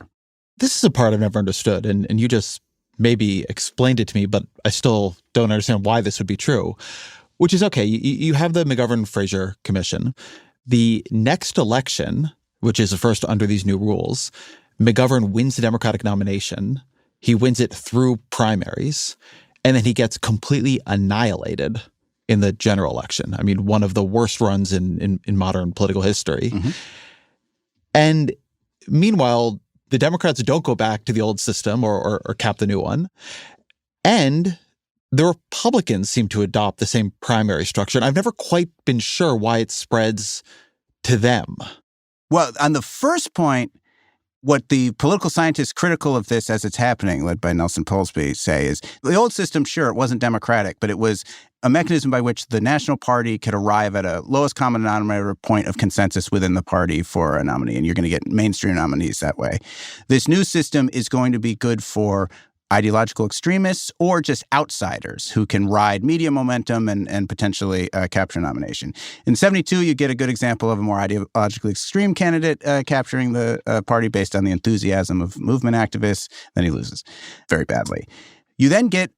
Speaker 1: This is a part I've never understood, and you just maybe explained it to me, but I still don't understand why this would be true. Which is okay. You have the McGovern-Fraser Commission. The next election, which is the first under these new rules, McGovern wins the Democratic nomination. He wins it through primaries, and then he gets completely annihilated in the general election. I mean, one of the worst runs in modern political history. Mm-hmm. And meanwhile, the Democrats don't go back to the old system or cap the new one. And the Republicans seem to adopt the same primary structure, and I've never quite been sure why it spreads to them.
Speaker 2: Well, on the first point, what the political scientists critical of this as it's happening, led by Nelson Polsby, say is the old system, sure, it wasn't democratic, but it was a mechanism by which the national party could arrive at a lowest common denominator point of consensus within the party for a nominee, and you're going to get mainstream nominees that way. This new system is going to be good for ideological extremists or just outsiders who can ride media momentum and potentially capture a nomination. In 72, you get a good example of a more ideologically extreme candidate capturing the party based on the enthusiasm of movement activists. Then he loses very badly. You then get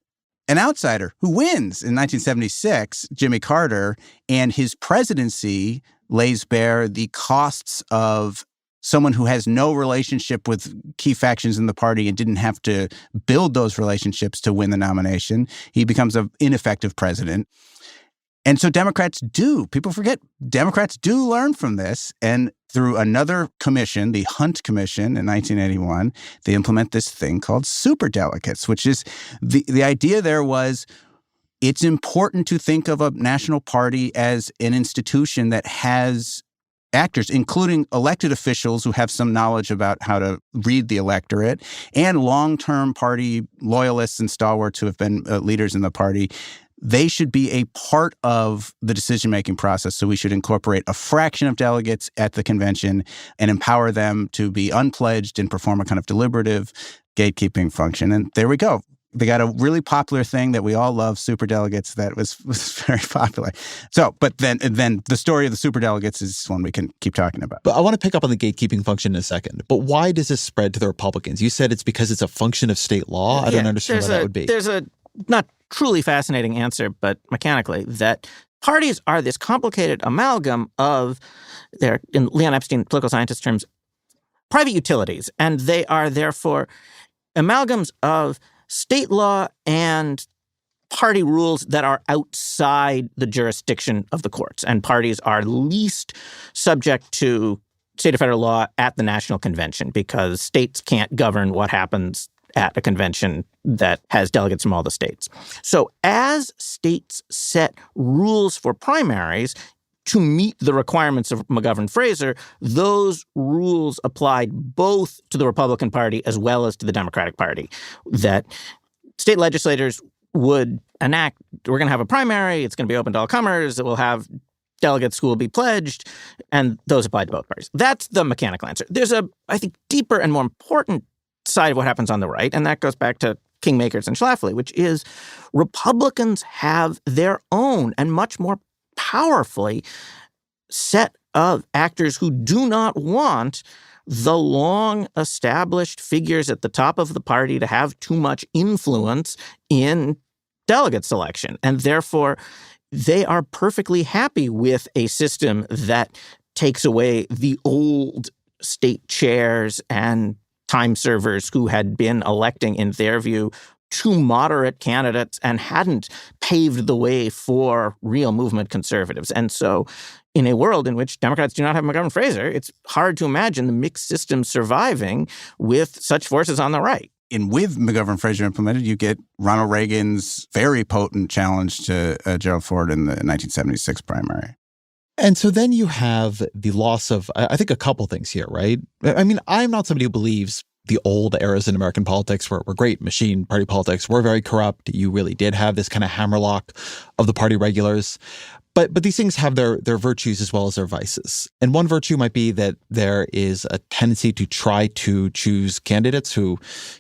Speaker 2: an outsider who wins in 1976, Jimmy Carter, and his presidency lays bare the costs of someone who has no relationship with key factions in the party and didn't have to build those relationships to win the nomination. He becomes an ineffective president. And so people forget, Democrats do learn from this. And through another commission, the Hunt Commission in 1981, they implement this thing called superdelegates, which is the idea there was it's important to think of a national party as an institution that has actors, including elected officials who have some knowledge about how to read the electorate, and long-term party loyalists and stalwarts who have been leaders in the party. They should be a part of the decision-making process. So we should incorporate a fraction of delegates at the convention and empower them to be unpledged and perform a kind of deliberative gatekeeping function. And there we go. They got a really popular thing that we all love, superdelegates, that was very popular. So, but then the story of the superdelegates is one we can keep talking about.
Speaker 1: But I want to pick up on the gatekeeping function in a second. But why does this spread to the Republicans? You said it's because it's a function of state law. I don't understand why that would be.
Speaker 3: There's a not truly fascinating answer, but mechanically, that parties are this complicated amalgam of, they're, in Leon Epstein political scientist terms, private utilities. And they are therefore amalgams of state law and party rules that are outside the jurisdiction of the courts. And parties are least subject to state or federal law at the national convention because states can't govern what happens at a convention that has delegates from all the states. So as states set rules for primaries to meet the requirements of McGovern-Fraser, those rules applied both to the Republican Party as well as to the Democratic Party, that state legislators would enact, we're going to have a primary, it's going to be open to all comers, it will have delegates who will be pledged, and those apply to both parties. That's the mechanical answer. There's a, I think, deeper and more important side of what happens on the right, and that goes back to Kingmakers and Schlafly, which is Republicans have their own and much more powerfully set of actors who do not want the long-established figures at the top of the party to have too much influence in delegate selection. And therefore, they are perfectly happy with a system that takes away the old state chairs and time servers who had been electing, in their view, too moderate candidates and hadn't paved the way for real movement conservatives. And so in a world in which Democrats do not have McGovern-Fraser, it's hard to imagine the mixed system surviving with such forces on the right.
Speaker 2: And with McGovern-Fraser implemented, you get Ronald Reagan's very potent challenge to Gerald Ford in the 1976 primary.
Speaker 1: And so then you have the loss of, I think, a couple things here, right? I mean, I'm not somebody who believes the old eras in American politics were great. Machine party politics were very corrupt. You really did have this kind of hammerlock of the party regulars. But these things have their virtues as well as their vices. And one virtue might be that there is a tendency to try to choose candidates who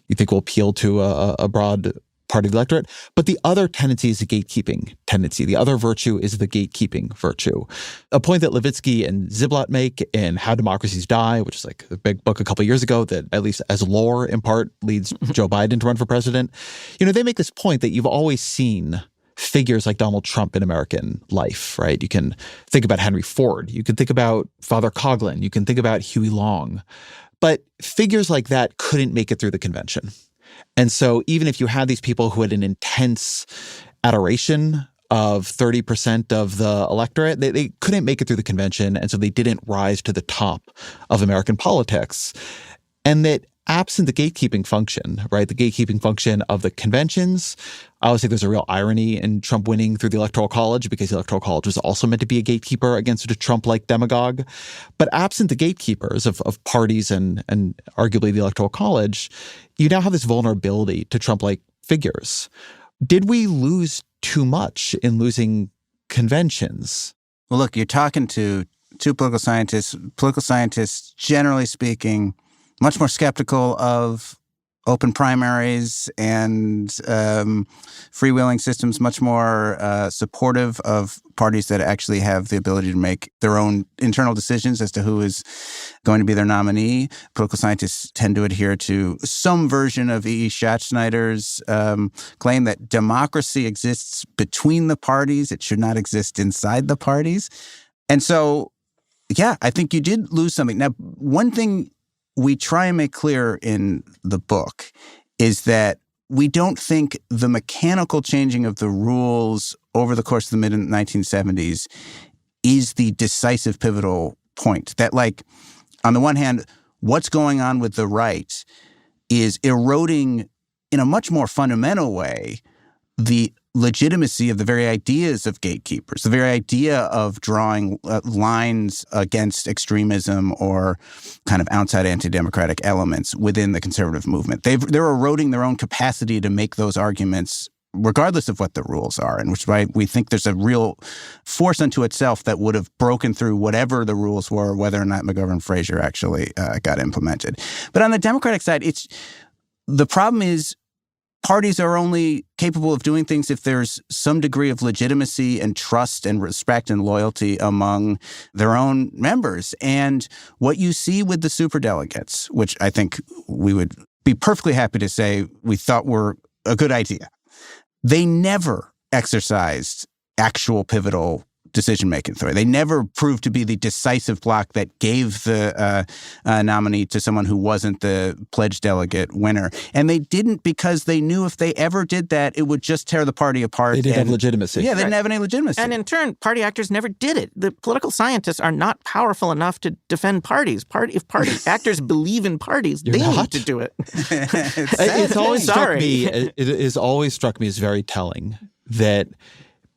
Speaker 1: you think will appeal to a broad part of the electorate. But the other tendency is the gatekeeping tendency. The other virtue is the gatekeeping virtue. A point that Levitsky and Ziblatt make in How Democracies Die, which is like a big book a couple of years ago that, at least as lore in part, leads Joe Biden to run for president. You know, they make this point that you've always seen figures like Donald Trump in American life, right? You can think about Henry Ford. You can think about Father Coughlin. You can think about Huey Long. But figures like that couldn't make it through the convention. And so even if you had these people who had an intense adoration of 30% of the electorate, they couldn't make it through the convention. And so they didn't rise to the top of American politics. And that absent the gatekeeping function, right, the gatekeeping function of the conventions, I always think there's a real irony in Trump winning through the Electoral College because the Electoral College was also meant to be a gatekeeper against a Trump-like demagogue. But absent the gatekeepers of parties and arguably the Electoral College, you now have this vulnerability to Trump-like figures. Did we lose too much in losing conventions?
Speaker 2: Well, look, you're talking to two political scientists. Political scientists, generally speaking, much more skeptical of open primaries and freewheeling systems, much more supportive of parties that actually have the ability to make their own internal decisions as to who is going to be their nominee. Political scientists tend to adhere to some version of E.E. Schatzschneider's claim that democracy exists between the parties. It should not exist inside the parties. And so, yeah, I think you did lose something. Now, one thing we try and make clear in the book is that we don't think the mechanical changing of the rules over the course of the mid-1970s is the decisive pivotal point. That, like, on the one hand, what's going on with the right is eroding in a much more fundamental way the legitimacy of the very ideas of gatekeepers, the very idea of drawing lines against extremism or kind of outside anti-democratic elements within the conservative movement. They're eroding their own capacity to make those arguments regardless of what the rules are, and which is why we think there's a real force unto itself that would have broken through whatever the rules were, whether or not McGovern-Fraser actually got implemented. But on the Democratic side, the problem is parties are only capable of doing things if there's some degree of legitimacy and trust and respect and loyalty among their own members. And what you see with the superdelegates, which I think we would be perfectly happy to say we thought were a good idea, they never exercised actual pivotal decision-making authority. They never proved to be the decisive block that gave the nominee to someone who wasn't the pledged delegate winner. And they didn't because they knew if they ever did that, it would just tear the party apart.
Speaker 1: They didn't have legitimacy.
Speaker 2: Yeah, they didn't have any legitimacy.
Speaker 3: And in turn, party actors never did it. The political scientists are not powerful enough to defend parties. If party actors believe in parties, they need to do it.
Speaker 1: It's always struck me. It has always struck me as very telling that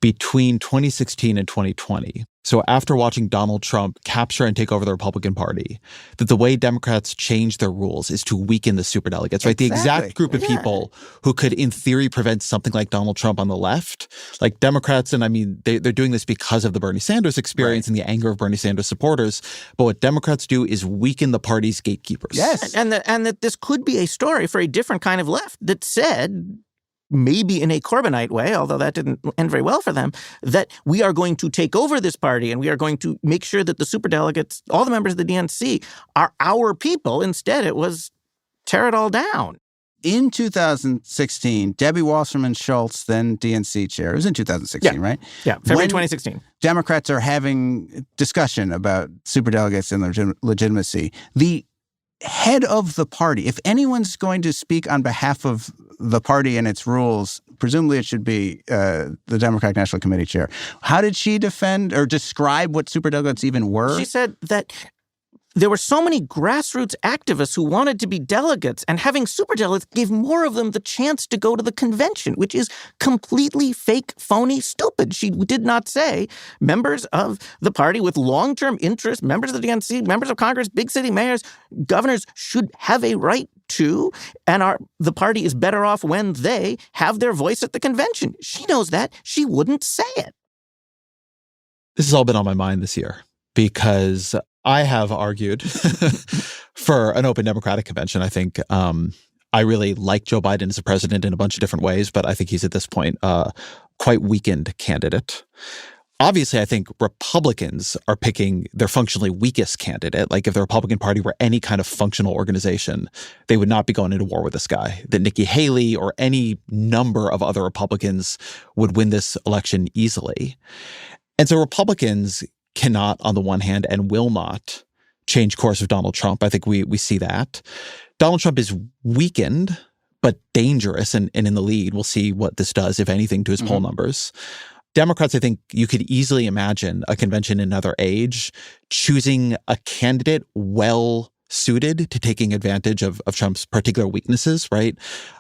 Speaker 1: between 2016 and 2020, so after watching Donald Trump capture and take over the Republican Party, that the way Democrats change their rules is to weaken the superdelegates, right? The exact group of people who could, in theory, prevent something like Donald Trump on the left. Like Democrats, and I mean, they're doing this because of the Bernie Sanders experience and the anger of Bernie Sanders supporters. But what Democrats do is weaken the party's gatekeepers.
Speaker 2: Yes.
Speaker 3: And that this could be a story for a different kind of left that said, maybe in a Corbynite way, although that didn't end very well for them, that we are going to take over this party and we are going to make sure that the superdelegates, all the members of the DNC, are our people. Instead, it was tear it all down.
Speaker 2: In 2016, Debbie Wasserman Schultz, then DNC chair, it was in 2016, right?
Speaker 3: Yeah, February 2016.
Speaker 2: Democrats are having discussion about superdelegates and their legitimacy. The head of the party, if anyone's going to speak on behalf of the party and its rules, presumably it should be the Democratic National Committee chair. How did she defend or describe what superdelegates even were?
Speaker 3: She said that there were so many grassroots activists who wanted to be delegates, and having superdelegates gave more of them the chance to go to the convention, which is completely fake, phony, stupid. She did not say members of the party with long-term interest, members of the DNC, members of Congress, big city mayors, governors should have a right to, and the party is better off when they have their voice at the convention. She knows that. She wouldn't say it.
Speaker 1: This has all been on my mind this year because I have argued for an open Democratic convention. I think I really like Joe Biden as a president in a bunch of different ways, but I think he's at this point quite weakened candidate. Obviously, I think Republicans are picking their functionally weakest candidate. Like if the Republican Party were any kind of functional organization, they would not be going into war with this guy. That Nikki Haley or any number of other Republicans would win this election easily. And so Republicans cannot, on the one hand, and will not change course of Donald Trump. I think we see that. Donald Trump is weakened, but dangerous and in the lead. We'll see what this does, if anything, to his poll numbers. Democrats, I think you could easily imagine a convention in another age choosing a candidate well suited to taking advantage of Trump's particular weaknesses, right?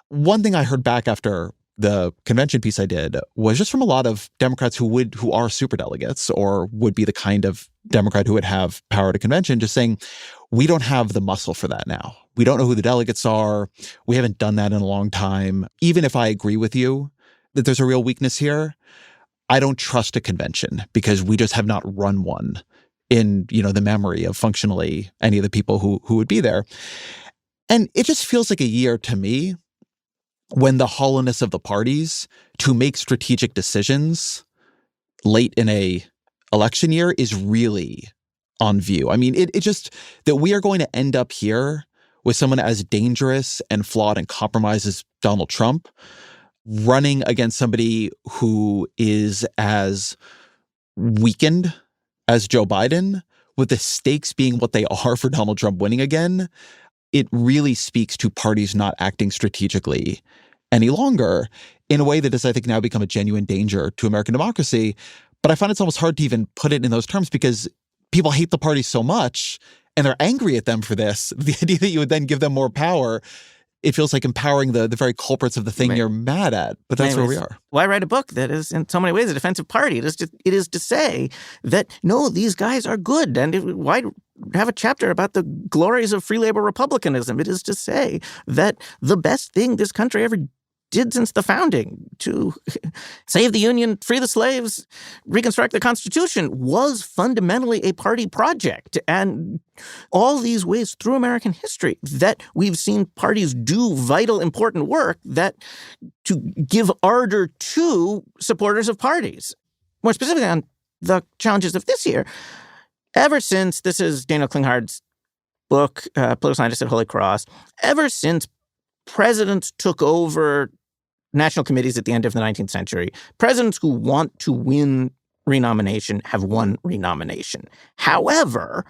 Speaker 1: One thing I heard back after the convention piece I did was just from a lot of Democrats who are superdelegates or would be the kind of Democrat who would have power at a convention, just saying, we don't have the muscle for that now. We don't know who the delegates are. We haven't done that in a long time. Even if I agree with you that there's a real weakness here, I don't trust a convention because we just have not run one in, the memory of functionally any of the people who would be there. And it just feels like a year to me when the hollowness of the parties to make strategic decisions late in a election year is really on view. I mean, it just that we are going to end up here with someone as dangerous and flawed and compromised as Donald Trump running against somebody who is as weakened as Joe Biden, with the stakes being what they are for Donald Trump winning again. It really speaks to parties not acting strategically any longer in a way that has, I think, now become a genuine danger to American democracy. But I find it's almost hard to even put it in those terms because people hate the party so much and they're angry at them for this. The idea that you would then give them more power, it feels like empowering the very culprits of the thing you're mad at. But that's where we are.
Speaker 3: Why write a book that is in so many ways a defensive party? It is to say that, no, these guys are good. And why have a chapter about the glories of free labor republicanism? It is to say that the best thing this country ever did since the founding, to save the Union, free the slaves, reconstruct the Constitution, was fundamentally a party project. And all these ways through American history that we've seen parties do vital, important work that to give ardor to supporters of parties. More specifically on the challenges of this year, ever since, this is Daniel Klinghard's book, Political Scientist at Holy Cross, ever since presidents took over national committees at the end of the 19th century, presidents who want to win renomination have won renomination. However,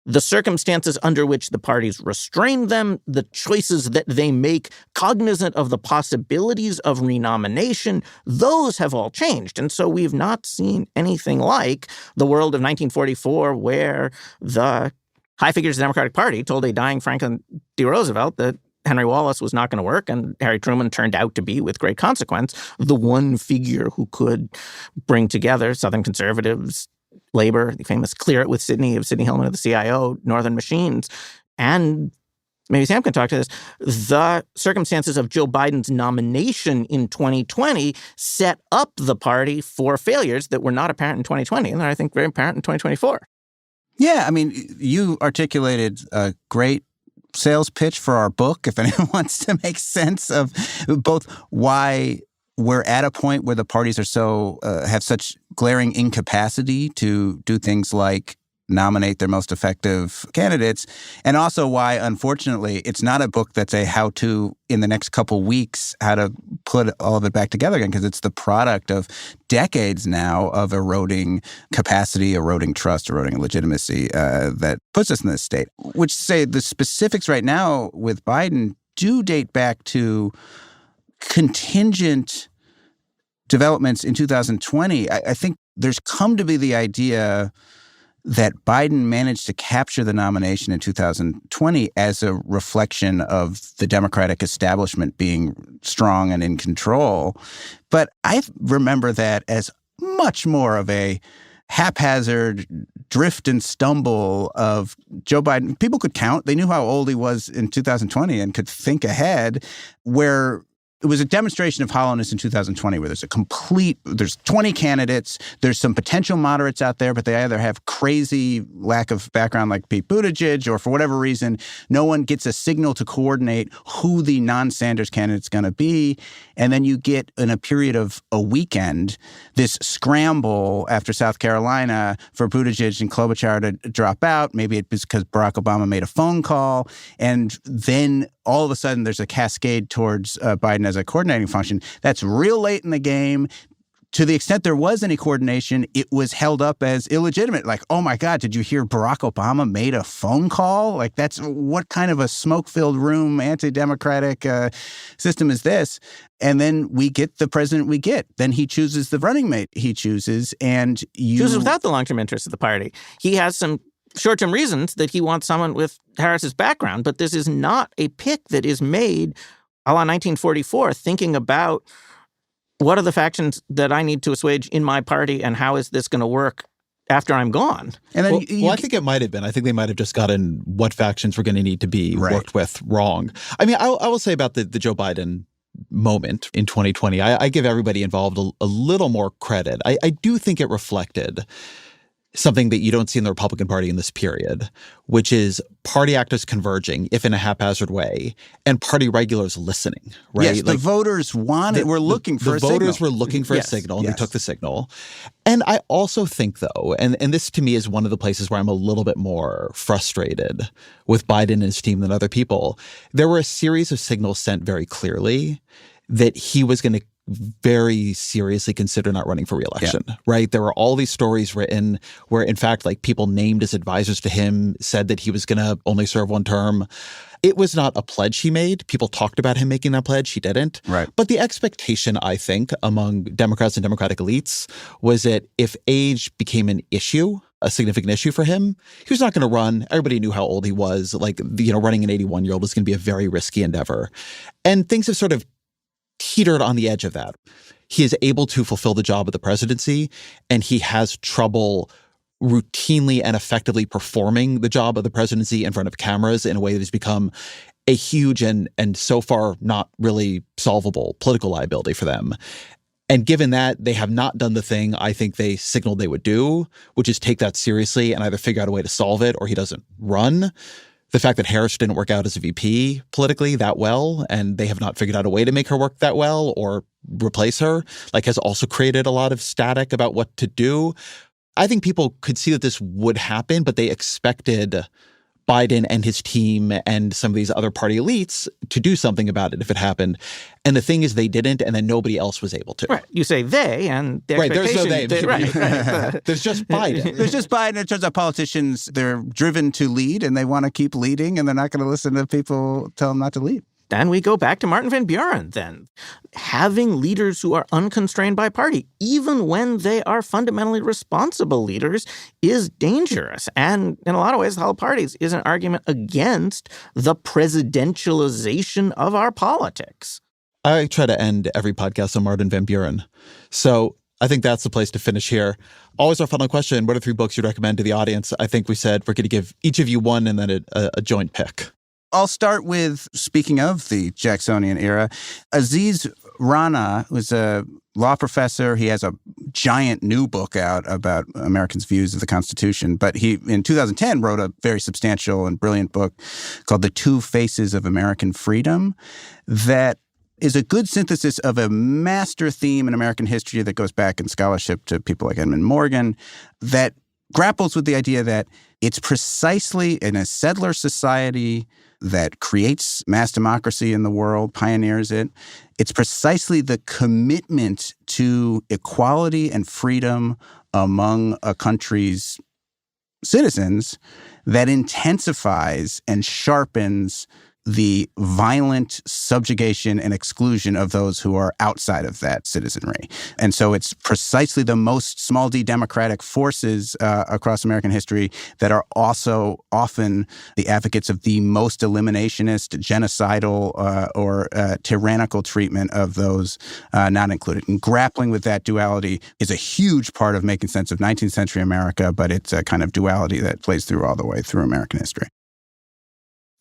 Speaker 3: the circumstances under which the parties restrain them, the choices that they make cognizant of the possibilities of renomination, those have all changed. And so we've not seen anything like the world of 1944 where the high figures of the Democratic Party told a dying Franklin D. Roosevelt that Henry Wallace was not going to work, and Harry Truman turned out to be, with great consequence, the one figure who could bring together Southern conservatives, labor, the famous Clear It with Sidney of Sidney Hillman of the CIO, Northern Machines, and maybe Sam can talk to this, the circumstances of Joe Biden's nomination in 2020 set up the party for failures that were not apparent in 2020, and are, I think, very apparent in 2024.
Speaker 2: Yeah, I mean, you articulated a great sales pitch for our book, if anyone wants to make sense of both why we're at a point where the parties are so have such glaring incapacity to do things like nominate their most effective candidates, and also why, unfortunately, it's not a book that's a how-to in the next couple weeks how to put all of it back together again, because it's the product of decades now of eroding capacity, eroding trust, eroding legitimacy that puts us in this state. Which say the specifics right now with Biden do date back to contingent developments in 2020. I think there's come to be the idea that Biden managed to capture the nomination in 2020 as a reflection of the Democratic establishment being strong and in control. But I remember that as much more of a haphazard drift and stumble of Joe Biden. People could count. They knew how old he was in 2020 and could think ahead, where it was a demonstration of hollowness in 2020 where there's 20 candidates, there's some potential moderates out there, but they either have crazy lack of background like Pete Buttigieg, or for whatever reason, no one gets a signal to coordinate who the non-Sanders candidate's going to be. And then you get, in a period of a weekend, this scramble after South Carolina for Buttigieg and Klobuchar to drop out. Maybe it was because Barack Obama made a phone call. And then all of a sudden there's a cascade towards Biden as a coordinating function. That's real late in the game. To the extent there was any coordination, it was held up as illegitimate. Like, oh my God, did you hear Barack Obama made a phone call? Like, that's what kind of a smoke-filled room, anti-democratic system is this? And then we get the president we get. Then he chooses the running mate he chooses, and you
Speaker 3: chooses without the long-term interests of the party. He has some short-term reasons that he wants someone with Harris's background, but this is not a pick that is made a la 1944, thinking about what are the factions that I need to assuage in my party and how is this going to work after I'm gone?
Speaker 1: And then I think it might have been. I think they might have just gotten what factions were going to need to be worked with wrong. I mean, I will say about the Joe Biden moment in 2020, I give everybody involved a little more credit. I do think it reflected something that you don't see in the Republican Party in this period, which is party actors converging, if in a haphazard way, and party regulars listening, right?
Speaker 2: Yes, the voters were looking for a signal.
Speaker 1: The voters were looking for a signal, and they took the signal. And I also think, though, and this to me is one of the places where I'm a little bit more frustrated with Biden and his team than other people, there were a series of signals sent very clearly that he was going to very seriously consider not running for re-election, right? There were all these stories written where, in fact, like people named as advisors to him said that he was going to only serve one term. It was not a pledge he made. People talked about him making that pledge. He didn't.
Speaker 2: Right.
Speaker 1: But the expectation, I think, among Democrats and Democratic elites was that if age became an issue, a significant issue for him, he was not going to run. Everybody knew how old he was. Like, running an 81-year-old was going to be a very risky endeavor. And things have sort of teetered on the edge of that. He is able to fulfill the job of the presidency, and he has trouble routinely and effectively performing the job of the presidency in front of cameras in a way that has become a huge and so far not really solvable political liability for them. And given that, they have not done the thing I think they signaled they would do, which is take that seriously and either figure out a way to solve it or he doesn't run. The fact that Harris didn't work out as a VP politically that well, and they have not figured out a way to make her work that well or replace her, has also created a lot of static about what to do. I think people could see that this would happen, but they expected Biden and his team and some of these other party elites to do something about it if it happened. And the thing is they didn't, and then nobody else was able to.
Speaker 3: Right. You say they, and the expectation...
Speaker 1: Right, there's no they.
Speaker 3: Right.
Speaker 1: There's just Biden.
Speaker 2: There's just Biden. It turns out politicians, they're driven to lead, and they want to keep leading, and they're not going to listen to people tell them not to lead.
Speaker 3: And we go back to Martin Van Buren, then. Having leaders who are unconstrained by party, even when they are fundamentally responsible leaders, is dangerous. And in a lot of ways, the whole parties is an argument against the presidentialization of our politics.
Speaker 1: I try to end every podcast on Martin Van Buren. So I think that's the place to finish here. Always our final question, what are 3 books you'd recommend to the audience? I think we said we're going to give each of you one and then a joint pick.
Speaker 2: I'll start with, speaking of the Jacksonian era, Aziz Rana was a law professor. He has a giant new book out about Americans' views of the Constitution. But he, in 2010, wrote a very substantial and brilliant book called The Two Faces of American Freedom that is a good synthesis of a master theme in American history that goes back in scholarship to people like Edmund Morgan that grapples with the idea that it's precisely in a settler society that creates mass democracy in the world, pioneers it. It's precisely the commitment to equality and freedom among a country's citizens that intensifies and sharpens the violent subjugation and exclusion of those who are outside of that citizenry. And so it's precisely the most small d democratic forces across American history that are also often the advocates of the most eliminationist, genocidal, or tyrannical treatment of those not included. And grappling with that duality is a huge part of making sense of 19th century America, but it's a kind of duality that plays through all the way through American history.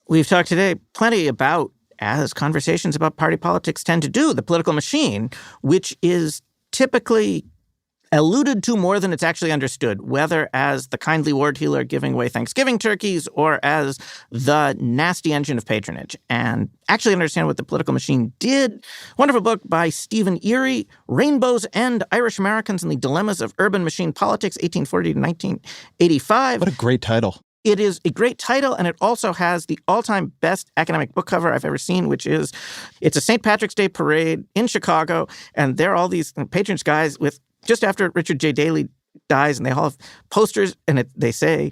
Speaker 3: We've talked today plenty about, as conversations about party politics tend to do, the political machine, which is typically alluded to more than it's actually understood, whether as the kindly ward healer giving away Thanksgiving turkeys or as the nasty engine of patronage. And actually understand what the political machine did. Wonderful book by Stephen Erie, Rainbow's End, Irish Americans and the Dilemmas of Urban Machine Politics, 1840 to 1985.
Speaker 1: What a great title.
Speaker 3: It is a great title, and it also has the all-time best academic book cover I've ever seen, which is, it's a St. Patrick's Day parade in Chicago, and there are all these patronage guys with, just after Richard J. Daley dies, and they all have posters, and they say,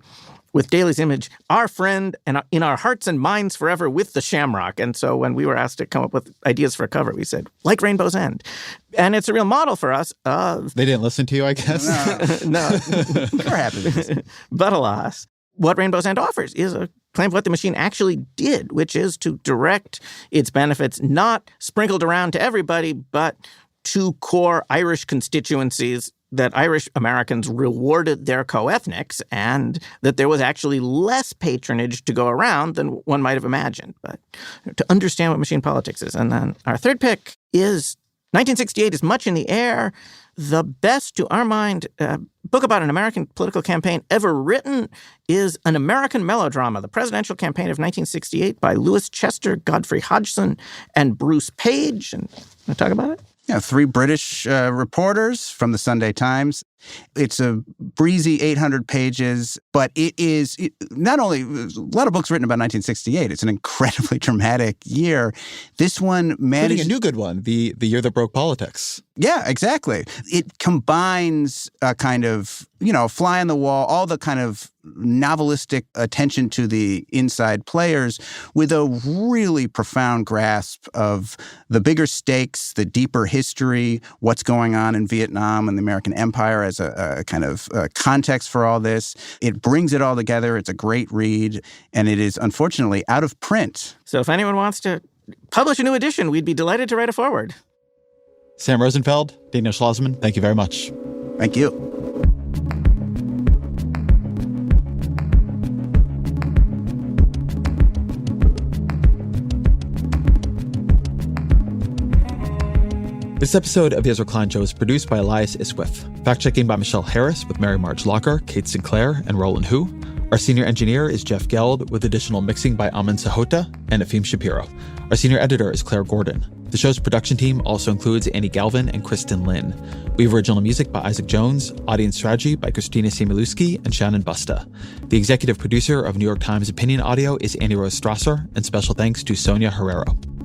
Speaker 3: with Daley's image, our friend and in our hearts and minds forever with the shamrock. And so when we were asked to come up with ideas for a cover, we said, like Rainbow's End. And it's a real model for us of...
Speaker 1: They didn't listen to you, I guess?
Speaker 3: No.
Speaker 2: We're happy.
Speaker 3: But alas... What Rainbow's End offers is a claim of what the machine actually did, which is to direct its benefits not sprinkled around to everybody, but to core Irish constituencies that Irish Americans rewarded their co-ethnics, and that there was actually less patronage to go around than one might have imagined. But to understand what machine politics is. And then our third pick is 1968 is much in the air. the best, to our mind, book about an American political campaign ever written is An American Melodrama, the presidential campaign of 1968 by Lewis Chester, Godfrey Hodgson, and Bruce Page. And want to talk about it?
Speaker 2: Yeah, 3 British reporters from the Sunday Times. It's a breezy 800 pages, but it is not only a lot of books written about 1968. It's an incredibly dramatic year. This one managed...
Speaker 1: Including a new good one, the year that broke politics.
Speaker 2: Yeah, exactly. It combines a kind of, fly on the wall, all the kind of novelistic attention to the inside players with a really profound grasp of the bigger stakes, the deeper history, what's going on in Vietnam and the American Empire as a kind of context for all this. It brings it all together. It's a great read, and it is unfortunately out of print.
Speaker 3: So if anyone wants to publish a new edition, we'd be delighted to write a foreword.
Speaker 1: Sam Rosenfeld, Daniel Schlossman, thank you very much.
Speaker 2: Thank you.
Speaker 1: This episode of the Ezra Klein Show is produced by Elias Isquith. Fact-checking by Michelle Harris with Mary Marge Locker, Kate Sinclair, and Roland Hu. Our senior engineer is Jeff Geld with additional mixing by Amin Sahota and Afim Shapiro. Our senior editor is Claire Gordon. The show's production team also includes Annie Galvin and Kristen Lynn. We have original music by Isaac Jones, audience strategy by Christina Similuski and Shannon Busta. The executive producer of New York Times Opinion Audio is Annie Rose Strasser, and special thanks to Sonia Herrero.